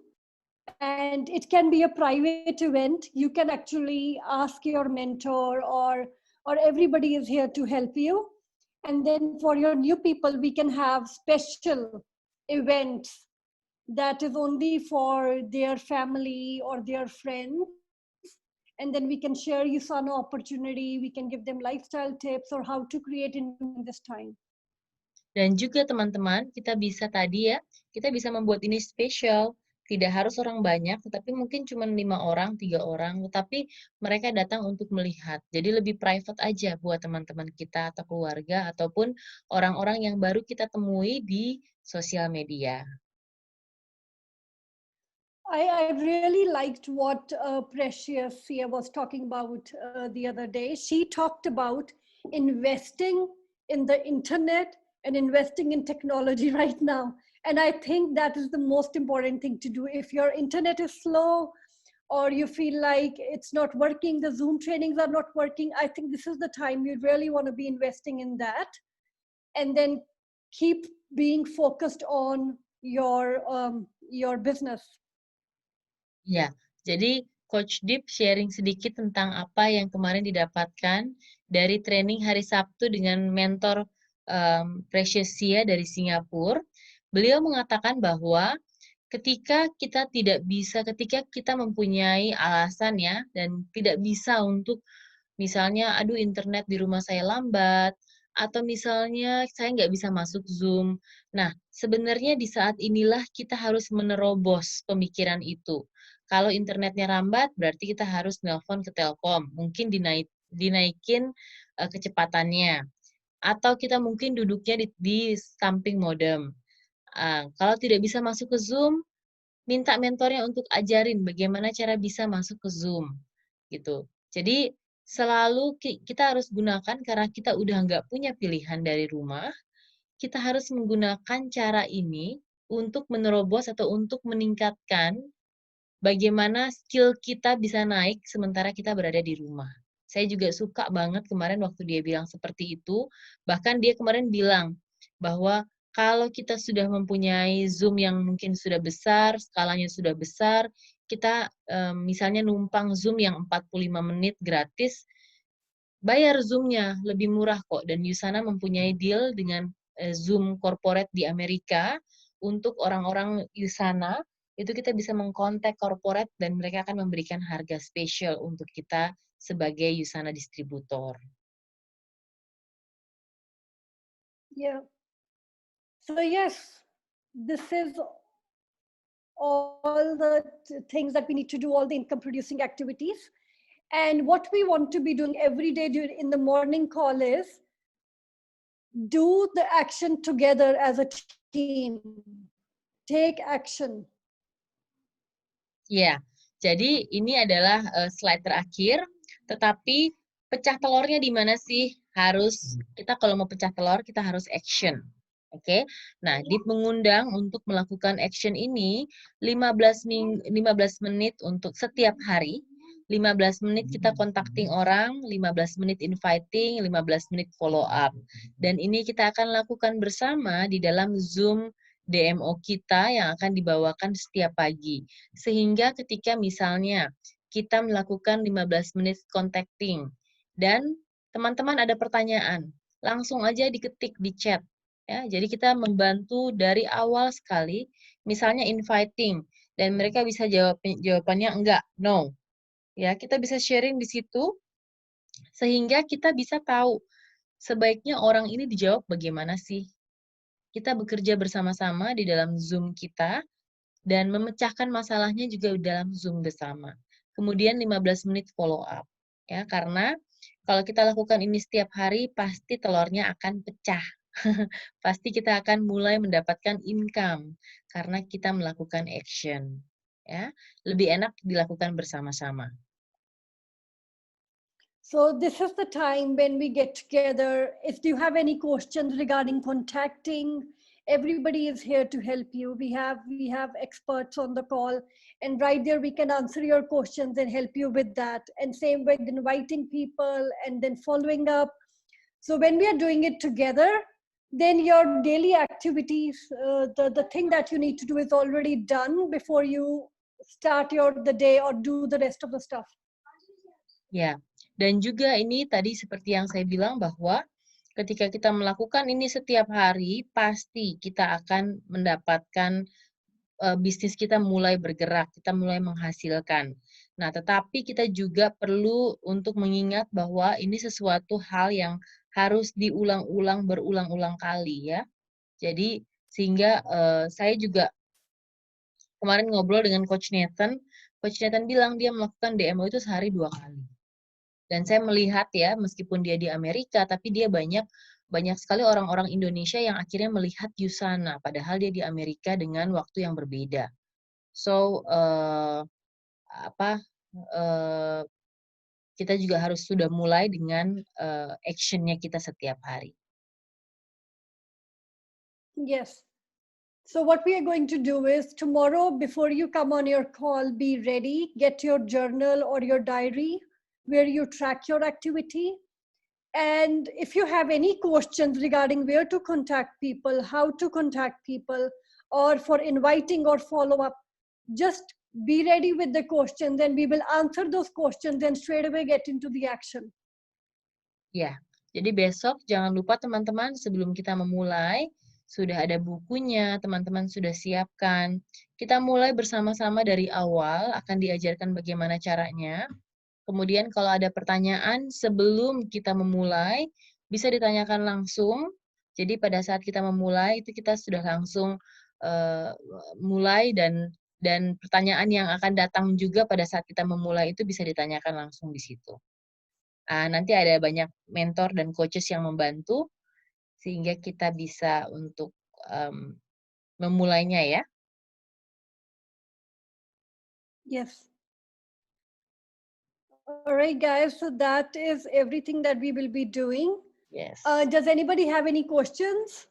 And it can be a private event. You can actually ask your mentor or everybody is here to help you. And then for your new people, we can have special events that is only for their family or their friends. And then we can share Usana opportunity. We can give them lifestyle tips or how to create in this time. Dan juga teman-teman, kita bisa membuat ini spesial. Tidak harus orang banyak, tetapi mungkin cuma 5 orang, 3 orang, tetapi mereka datang untuk melihat. Jadi lebih private aja buat teman-teman kita atau keluarga, ataupun orang-orang yang baru kita temui di sosial media. I really liked what Precious Sia was talking about the other day. She talked about investing in the internet and investing in technology right now. And I think that is the most important thing to do. If your internet is slow or you feel like it's not working, the Zoom trainings are not working, I think this is the time you really want to be investing in that. And then keep being focused on your business. Ya, jadi Coach Deep sharing sedikit tentang apa yang kemarin didapatkan dari training hari Sabtu dengan mentor Precious Sia dari Singapura. Beliau mengatakan bahwa ketika kita mempunyai alasan ya, dan tidak bisa untuk misalnya, aduh internet di rumah saya lambat, atau misalnya saya nggak bisa masuk Zoom. Nah, sebenarnya di saat inilah kita harus menerobos pemikiran itu. Kalau internetnya lambat, berarti kita harus nelpon ke Telkom, mungkin dinaikin kecepatannya. Atau kita mungkin duduknya di samping modem. Kalau tidak bisa masuk ke Zoom, minta mentornya untuk ajarin bagaimana cara bisa masuk ke Zoom. Gitu. Jadi, selalu kita harus gunakan karena kita udah nggak punya pilihan dari rumah, kita harus menggunakan cara ini untuk menerobos atau untuk meningkatkan bagaimana skill kita bisa naik sementara kita berada di rumah. Saya juga suka banget kemarin waktu dia bilang seperti itu, bahkan dia kemarin bilang bahwa Kalau kita sudah mempunyai Zoom yang mungkin sudah besar, skalanya sudah besar, kita misalnya numpang Zoom yang 45 menit gratis, bayar Zoom-nya, lebih murah kok. Dan Usana mempunyai deal dengan Zoom corporate di Amerika. Untuk orang-orang Usana, itu kita bisa mengkontak corporate dan mereka akan memberikan harga spesial untuk kita sebagai Usana distributor. Yeah. So yes, this is all the things that we need to do, all the income producing activities. And what we want to be doing every day in the morning call is do the action together as a team. Take action. Ya, jadi ini adalah slide terakhir, tetapi pecah telurnya di mana sih? Kita kalau mau pecah telur, kita harus action. Oke, nah DIP mengundang untuk melakukan action ini 15 menit untuk setiap hari, 15 menit kita contacting orang, 15 menit inviting, 15 menit follow up. Dan ini kita akan lakukan bersama di dalam Zoom DMO kita yang akan dibawakan setiap pagi. Sehingga ketika misalnya kita melakukan 15 menit contacting dan teman-teman ada pertanyaan, langsung aja diketik di chat. Ya, jadi kita membantu dari awal sekali, misalnya inviting, dan mereka bisa jawabannya enggak, no. Ya, kita bisa sharing di situ, sehingga kita bisa tahu sebaiknya orang ini dijawab bagaimana sih. Kita bekerja bersama-sama di dalam Zoom kita, dan memecahkan masalahnya juga dalam Zoom bersama. Kemudian 15 menit follow up. Ya, karena kalau kita lakukan ini setiap hari, pasti telurnya akan pecah. Pasti kita akan mulai mendapatkan income karena kita melakukan action. Ya, lebih enak dilakukan bersama-sama. So this is the time when we get together. If you have any questions regarding contacting, everybody is here to help you. We have experts on the call, and right there we can answer your questions and help you with that. And same with inviting people and then following up. So when we are doing it together, then your daily activities, the thing that you need to do is already done before you start the day or do the rest of the stuff. Ya, dan juga ini tadi seperti yang saya bilang bahwa ketika kita melakukan ini setiap hari, pasti kita akan mendapatkan bisnis kita mulai bergerak, kita mulai menghasilkan. Nah, tetapi kita juga perlu untuk mengingat bahwa ini sesuatu hal yang harus diulang-ulang, berulang-ulang kali ya. Jadi, sehingga saya juga kemarin ngobrol dengan Coach Nathan bilang dia melakukan DMO itu sehari 2 kali. Dan saya melihat ya, meskipun dia di Amerika, tapi dia banyak sekali orang-orang Indonesia yang akhirnya melihat Usana, padahal dia di Amerika dengan waktu yang berbeda. So, kita juga harus sudah mulai dengan action-nya kita setiap hari. Yes. So what we are going to do is tomorrow, before you come on your call, be ready, get your journal or your diary where you track your activity. And if you have any questions regarding where to contact people, how to contact people, or for inviting or follow up, just be ready with the questions and we will answer those questions and straight away get into the action. Ya, jadi besok jangan lupa teman-teman sebelum kita memulai, sudah ada bukunya, teman-teman sudah siapkan. Kita mulai bersama-sama dari awal, akan diajarkan bagaimana caranya. Kemudian kalau ada pertanyaan sebelum kita memulai, bisa ditanyakan langsung. Jadi pada saat kita memulai, itu kita sudah langsung mulai dan pertanyaan yang akan datang juga pada saat kita memulai itu bisa ditanyakan langsung di situ. Nanti ada banyak mentor dan coaches yang membantu, sehingga kita bisa untuk memulainya ya. Yes. All right, guys. So that is everything that we will be doing. Yes. Does anybody have any questions?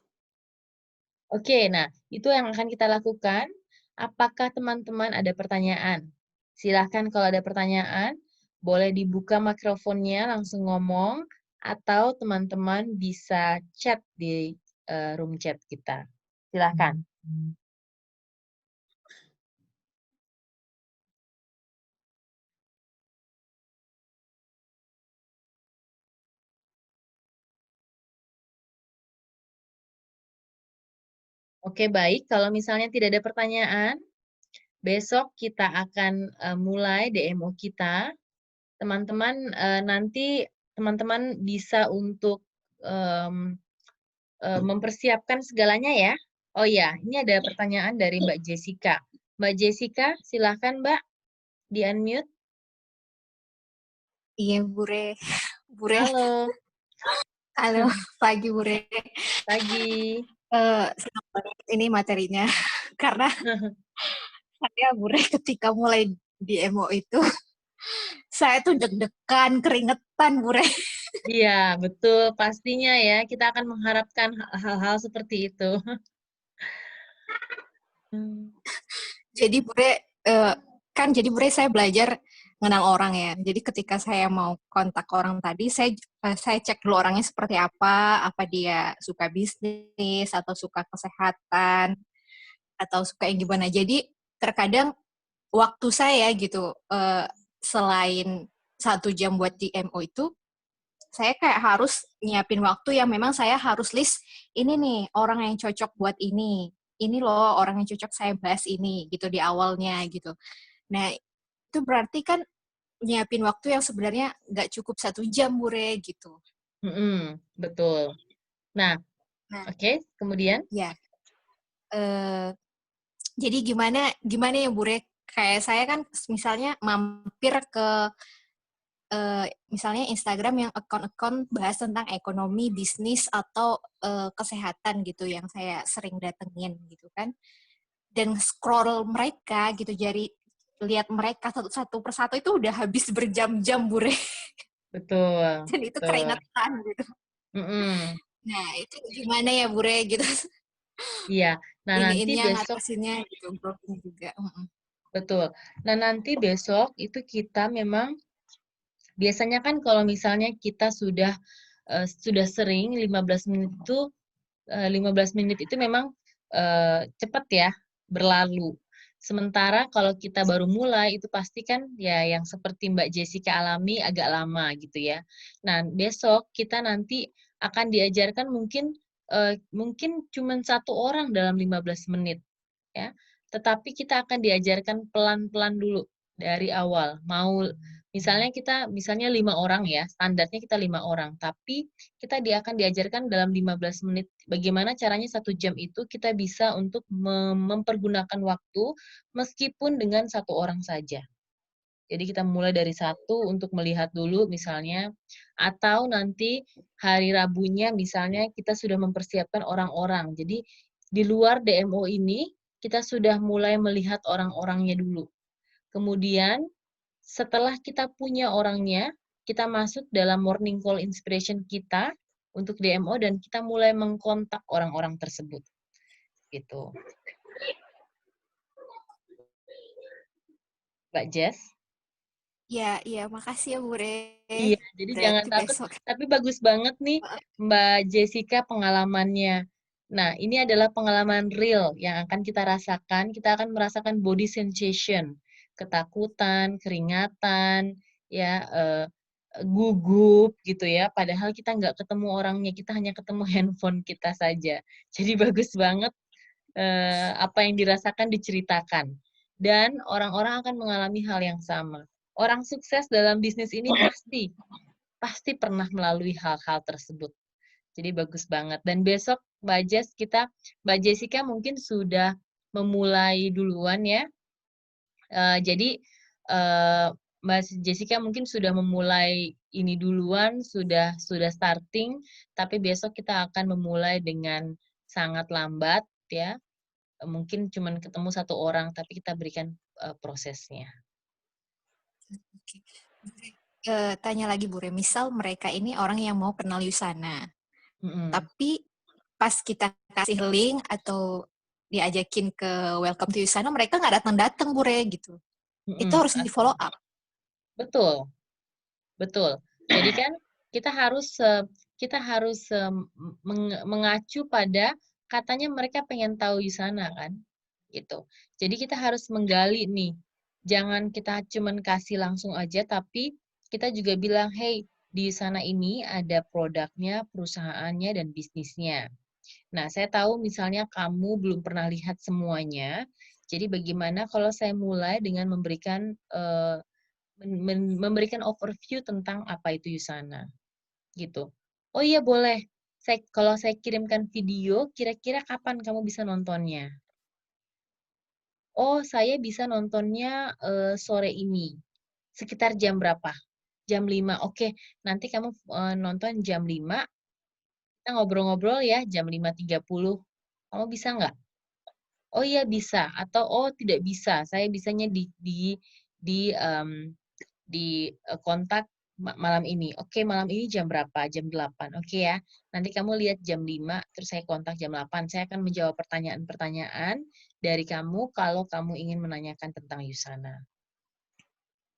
Oke, nah itu yang akan kita lakukan. Apakah teman-teman ada pertanyaan? Silahkan kalau ada pertanyaan, boleh dibuka mikrofonnya langsung ngomong, atau teman-teman bisa chat di room chat kita. Silahkan. Oke, baik. Kalau misalnya tidak ada pertanyaan, besok kita akan mulai DMO kita. Teman-teman nanti teman-teman bisa untuk mempersiapkan segalanya ya. Oh ya, ini ada pertanyaan dari Mbak Jessica. Mbak Jessica, silahkan Mbak, di-unmute. Iya, Bure. Bure, Halo, halo, pagi Bure. pagi. Senang banget ini materinya. Karena saya Bure ketika mulai di MO itu, saya tuh deg-degan, keringetan Bure. Iya, betul. Pastinya ya, kita akan mengharapkan hal-hal seperti itu. Jadi Bure, jadi Bure saya belajar mengenal orang ya. Jadi ketika saya mau kontak orang tadi, saya cek dulu orangnya seperti apa dia suka bisnis, atau suka kesehatan, atau suka yang gimana. Jadi terkadang waktu saya gitu, selain 1 jam buat DMO itu, saya kayak harus nyiapin waktu yang memang saya harus list, ini nih orang yang cocok buat ini loh orang yang cocok saya bahas ini gitu di awalnya gitu. Nah itu berarti kan nyiapin waktu yang sebenarnya nggak cukup 1 jam Bure gitu. Betul. Nah, Nah oke, kemudian? ya, jadi gimana ya Bure, kayak saya kan misalnya mampir ke misalnya Instagram yang akun-akun bahas tentang ekonomi, bisnis, atau kesehatan gitu yang saya sering datengin gitu kan. Dan scroll mereka gitu, jadi lihat mereka satu persatu itu udah habis berjam-jam Bure. Betul, Dan itu betul. keringetan gitu. Mm-mm. Nah itu gimana ya Bure gitu. Iya. Nah, nanti Ininya besok, ngatasinnya gitu, growing juga. betul. Nah, nanti besok itu kita memang, biasanya kan kalau misalnya kita sudah sering 15 menit itu 15 menit itu memang cepat ya berlalu. Sementara kalau kita baru mulai itu pasti kan ya yang seperti Mbak Jessica alami agak lama gitu ya. Nah, besok kita nanti akan diajarkan mungkin cuma 1 orang dalam 15 menit ya. Tetapi kita akan diajarkan pelan-pelan dulu dari awal. Misalnya 5 orang ya, standarnya kita 5 orang, tapi kita akan diajarkan dalam 15 menit bagaimana caranya 1 jam itu kita bisa untuk mempergunakan waktu meskipun dengan 1 orang saja. Jadi kita mulai dari 1 untuk melihat dulu misalnya, atau nanti hari Rabunya misalnya kita sudah mempersiapkan orang-orang. Jadi di luar DMO ini kita sudah mulai melihat orang-orangnya dulu. Kemudian setelah kita punya orangnya, kita masuk dalam morning call inspiration kita untuk DMO dan kita mulai mengkontak orang-orang tersebut. Gitu. Mbak Jess? Iya, makasih ya Bure. Iya, jadi jangan Berarti takut. besok. Tapi bagus banget nih Mbak Jessica pengalamannya. Nah, ini adalah pengalaman real yang akan kita rasakan. Kita akan merasakan body sensation, ketakutan, keringatan, ya, gugup gitu ya. Padahal kita nggak ketemu orangnya, kita hanya ketemu handphone kita saja. Jadi bagus banget apa yang dirasakan diceritakan. Dan orang-orang akan mengalami hal yang sama. Orang sukses dalam bisnis ini pasti pernah melalui hal-hal tersebut. Jadi bagus banget. Dan besok Mbak Jessica mungkin sudah memulai duluan ya. Jadi Mbak Jessica mungkin sudah memulai ini duluan, sudah starting, tapi besok kita akan memulai dengan sangat lambat ya. Mungkin cuma ketemu 1 orang, tapi kita berikan prosesnya. Tanya lagi Bure, misal mereka ini orang yang mau kenal Yusana, tapi pas kita kasih link atau diajakin ke welcome to Yusana, mereka nggak datang-datang Bure gitu. Itu harus di follow up. Betul, betul. Jadi kan kita harus mengacu pada katanya mereka pengen tahu Yusana kan, gitu. Jadi kita harus menggali nih, jangan kita cuman kasih langsung aja, tapi kita juga bilang, hey, di Yusana ini ada produknya, perusahaannya, dan bisnisnya. Nah, saya tahu misalnya kamu belum pernah lihat semuanya, jadi bagaimana kalau saya mulai dengan memberikan memberikan overview tentang apa itu Yusana, gitu. Oh iya boleh. Kalau saya kirimkan video, kira-kira kapan kamu bisa nontonnya? Oh, saya bisa nontonnya sore ini. Sekitar jam berapa? Jam 5. Oke, nanti kamu nonton jam 5. Kita ngobrol-ngobrol ya, jam 5.30. Kamu bisa nggak? Oh iya bisa. Atau oh tidak bisa. Saya bisanya di kontak malam ini. Oke, malam ini jam berapa? Jam 8. Oke ya. Nanti kamu lihat jam 5, terus saya kontak jam 8. Saya akan menjawab pertanyaan-pertanyaan dari kamu kalau kamu ingin menanyakan tentang Yusana.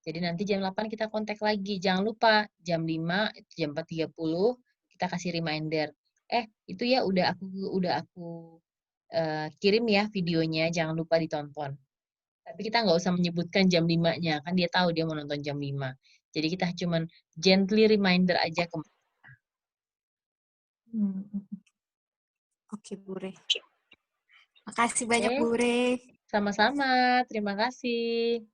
Jadi nanti jam 8 kita kontak lagi. Jangan lupa jam 5, jam 4.30 kita kasih reminder. Itu ya udah aku kirim ya videonya, jangan lupa ditonton. Tapi kita nggak usah menyebutkan jam 5-nya, kan dia tahu dia mau nonton jam 5. Jadi kita cuman gently reminder aja ke Oke, Bu Re. Makasih banyak, Oke, Bu Re. sama-sama. Terima kasih.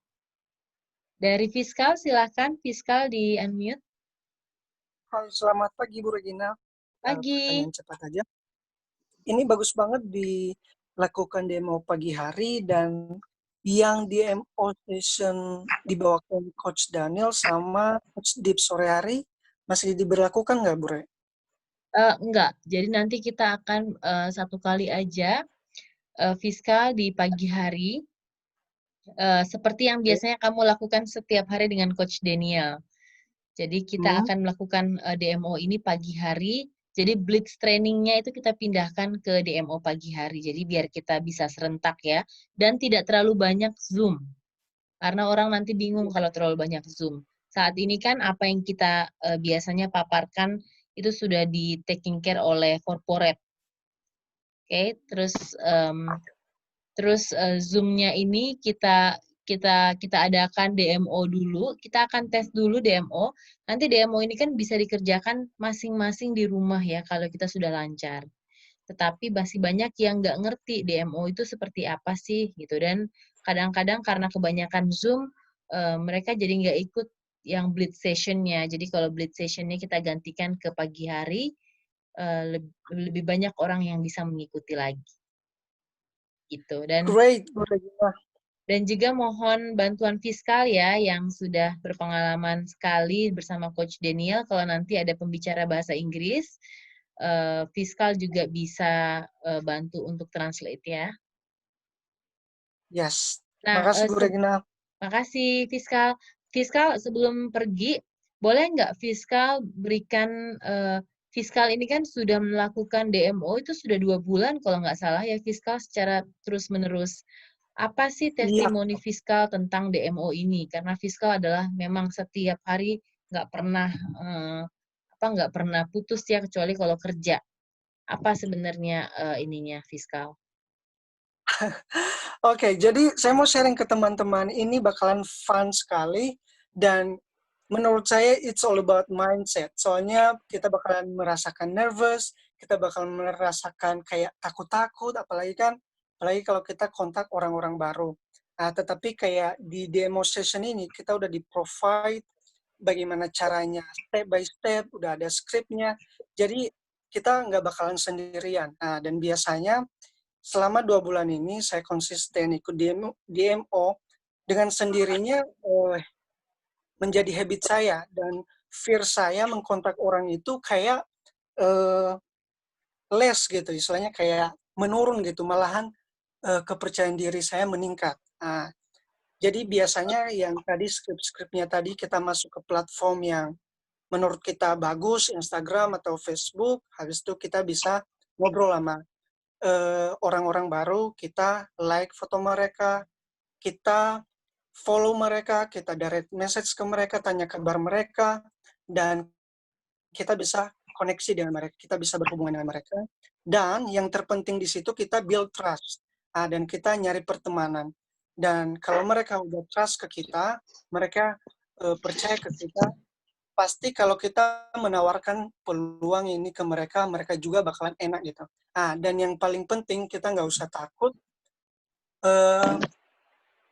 Dari Fiskal, silakan Fiskal di unmute. Hai, selamat pagi Bu Regina. Pagi. Pertanyaan cepat aja. Ini bagus banget dilakukan demo pagi hari dan yang DMO session dibawakan Coach Daniel sama Coach Deep sore hari masih diberlakukan nggak, Bu Re? Enggak, jadi nanti kita akan satu kali aja Fiskal di pagi hari, seperti yang biasanya kamu lakukan setiap hari dengan Coach Daniel. Jadi kita akan melakukan DMO ini pagi hari. Jadi blitz trainingnya itu kita pindahkan ke DMO pagi hari. Jadi biar kita bisa serentak ya. Dan tidak terlalu banyak Zoom. Karena orang nanti bingung kalau terlalu banyak Zoom. Saat ini kan apa yang kita biasanya paparkan itu sudah di taking care oleh corporate. Oke, terus Zoom-nya ini kita adakan DMO dulu, kita akan tes dulu DMO. Nanti DMO ini kan bisa dikerjakan masing-masing di rumah ya kalau kita sudah lancar. Tetapi masih banyak yang nggak ngerti DMO itu seperti apa sih gitu. Dan kadang-kadang karena kebanyakan Zoom, mereka jadi nggak ikut yang blitz session-nya. Jadi kalau blitz session-nya kita gantikan ke pagi hari, lebih banyak orang yang bisa mengikuti lagi. Gitu. Great, Bu Regina. Dan juga mohon bantuan Fiskal ya, yang sudah berpengalaman sekali bersama Coach Daniel. Kalau nanti ada pembicara bahasa Inggris, Fiskal juga bisa bantu untuk translate ya. Yes. Nah, Makasih Bu Regina. makasih Fiskal. Fiskal sebelum pergi, boleh nggak Fiskal berikan, Fiskal ini kan sudah melakukan DMO itu sudah 2 bulan kalau nggak salah ya Fiskal secara terus-menerus. Apa sih Iya. testimoni Fiskal tentang DMO ini? Karena Fiskal adalah memang setiap hari nggak pernah putus ya kecuali kalau kerja. Apa sebenarnya ininya Fiskal? Oke, jadi saya mau sharing ke teman-teman. Ini bakalan fun sekali dan menurut saya it's all about mindset. Soalnya kita bakalan merasakan nervous, kita bakalan merasakan kayak takut-takut, apalagi kalau kita kontak orang-orang baru. Nah, tetapi kayak di demo session ini kita udah di-provide bagaimana caranya step by step, udah ada skripnya. Jadi kita nggak bakalan sendirian. Nah, dan biasanya selama 2 bulan ini saya konsisten ikut DMO dengan sendirinya menjadi habit saya dan fear saya mengkontak orang itu kayak less gitu, istilahnya kayak menurun gitu, malahan kepercayaan diri saya meningkat. Nah, jadi biasanya yang tadi skrip-skripnya tadi kita masuk ke platform yang menurut kita bagus, Instagram atau Facebook, habis itu kita bisa ngobrol sama orang-orang baru, kita like foto mereka, kita follow mereka, kita direct message ke mereka, tanya kabar mereka, dan kita bisa koneksi dengan mereka, kita bisa berhubungan dengan mereka. Dan yang terpenting di situ kita build trust. Dan kita nyari pertemanan. Dan kalau mereka udah trust ke kita, mereka percaya ke kita, pasti kalau kita menawarkan peluang ini ke mereka, mereka juga bakalan enak gitu. Dan yang paling penting, kita nggak usah takut,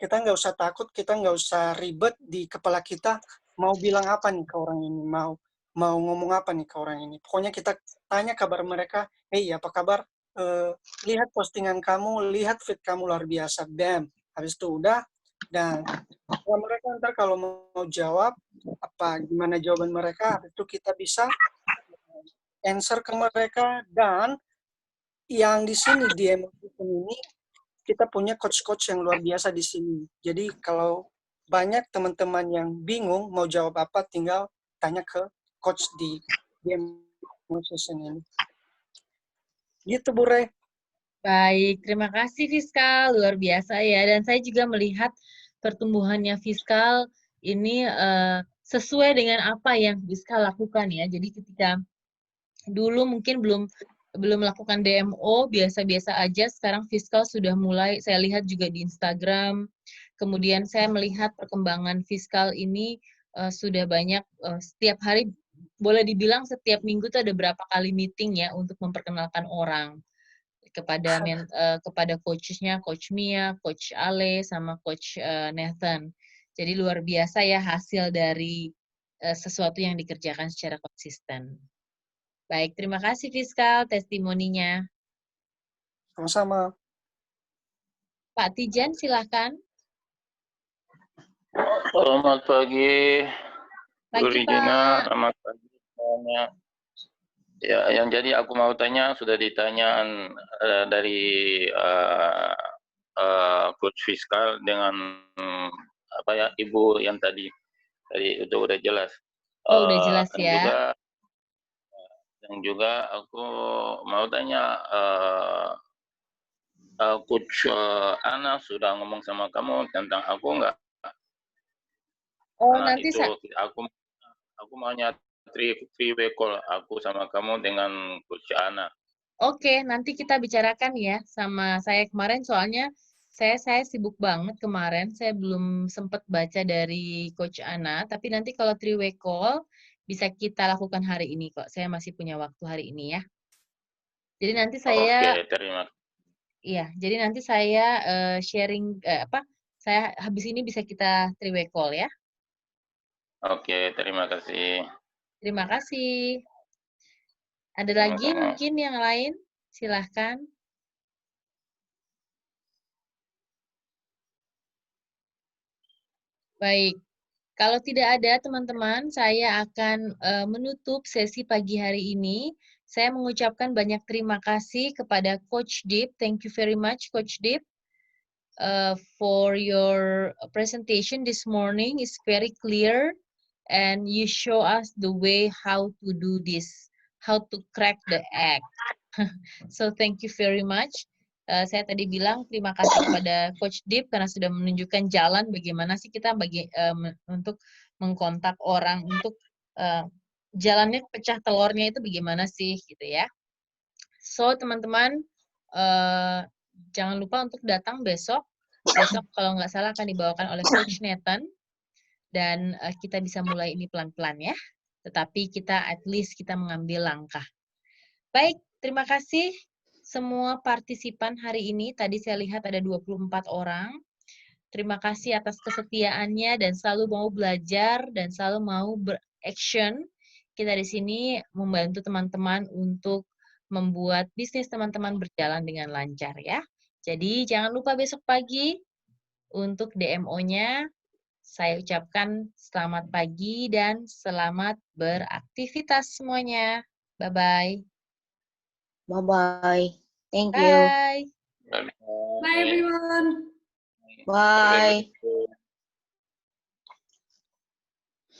kita nggak usah ribet di kepala kita, mau bilang apa nih ke orang ini, mau ngomong apa nih ke orang ini. Pokoknya kita tanya kabar mereka, hey, apa kabar? Lihat postingan kamu, lihat feed kamu luar biasa, bam. Habis itu udah, dan kalau mereka ntar kalau mau jawab, gimana jawaban mereka, habis itu kita bisa answer ke mereka. Dan yang di sini, di Emotion ini, kita punya coach-coach yang luar biasa di sini. Jadi kalau banyak teman-teman yang bingung mau jawab apa, tinggal tanya ke coach di Emotion ini. Gitu, Bu Re. Baik, terima kasih Fiskal, luar biasa ya. Dan saya juga melihat pertumbuhannya Fiskal ini sesuai dengan apa yang Fiskal lakukan ya. Jadi ketika dulu mungkin belum melakukan DMO, biasa-biasa aja, sekarang Fiskal sudah mulai, saya lihat juga di Instagram. Kemudian saya melihat perkembangan Fiskal ini sudah banyak, setiap hari, boleh dibilang setiap minggu tuh ada berapa kali meeting ya untuk memperkenalkan orang kepada coachnya, Coach Mia, Coach Ale, sama Coach Nathan. Jadi luar biasa ya hasil dari sesuatu yang dikerjakan secara konsisten. Baik, terima kasih Fiskal testimoninya. Sama-sama. Pak Tijan, silakan. Selamat pagi, Bu Pagi, Regina. Pak. Selamat pagi semuanya. Ya, yang jadi aku mau tanya sudah ditanya dari Coach Fiskal dengan Ibu yang tadi itu udah jelas. Oh, udah jelas ya. Dan juga aku mau tanya, Coach Ana sudah ngomong sama kamu tentang aku nggak? Oh, Karena nanti itu aku maunya three-way call aku sama kamu dengan Coach Ana. Oke, nanti kita bicarakan ya sama saya kemarin, soalnya saya sibuk banget kemarin, saya belum sempat baca dari Coach Ana, tapi nanti kalau three-way call bisa kita lakukan hari ini kok. Saya masih punya waktu hari ini ya. Jadi nanti saya, Oke, terima kasih. iya, jadi nanti saya sharing saya habis ini bisa kita three-way call ya. Oke, terima kasih. Terima kasih. Ada lagi Sama-sama. mungkin yang lain? Silahkan. Baik, kalau tidak ada teman-teman, saya akan menutup sesi pagi hari ini. Saya mengucapkan banyak terima kasih kepada Coach Deep. Thank you very much, Coach Deep, for your presentation this morning. It's very clear, and you show us the way how to do this, how to crack the egg. So thank you very much. Saya tadi bilang terima kasih kepada Coach Deep karena sudah menunjukkan jalan bagaimana sih kita untuk mengkontak orang, untuk jalannya pecah telurnya itu bagaimana sih gitu ya. So teman-teman jangan lupa untuk datang besok. Besok kalau nggak salah akan dibawakan oleh Coach Nathan dan kita bisa mulai ini pelan-pelan ya. Tetapi kita at least kita mengambil langkah. Baik, terima kasih semua partisipan hari ini. Tadi saya lihat ada 24 orang. Terima kasih atas kesetiaannya dan selalu mau belajar dan selalu mau beraction. Kita di sini membantu teman-teman untuk membuat bisnis teman-teman berjalan dengan lancar ya. Jadi jangan lupa besok pagi untuk DMO-nya. Saya ucapkan selamat pagi dan selamat beraktivitas semuanya. Bye-bye. Bye-bye. Thank you. Bye. Bye, everyone. Bye.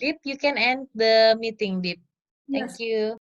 Deep, you can end the meeting, Deep. Thank Yes. you.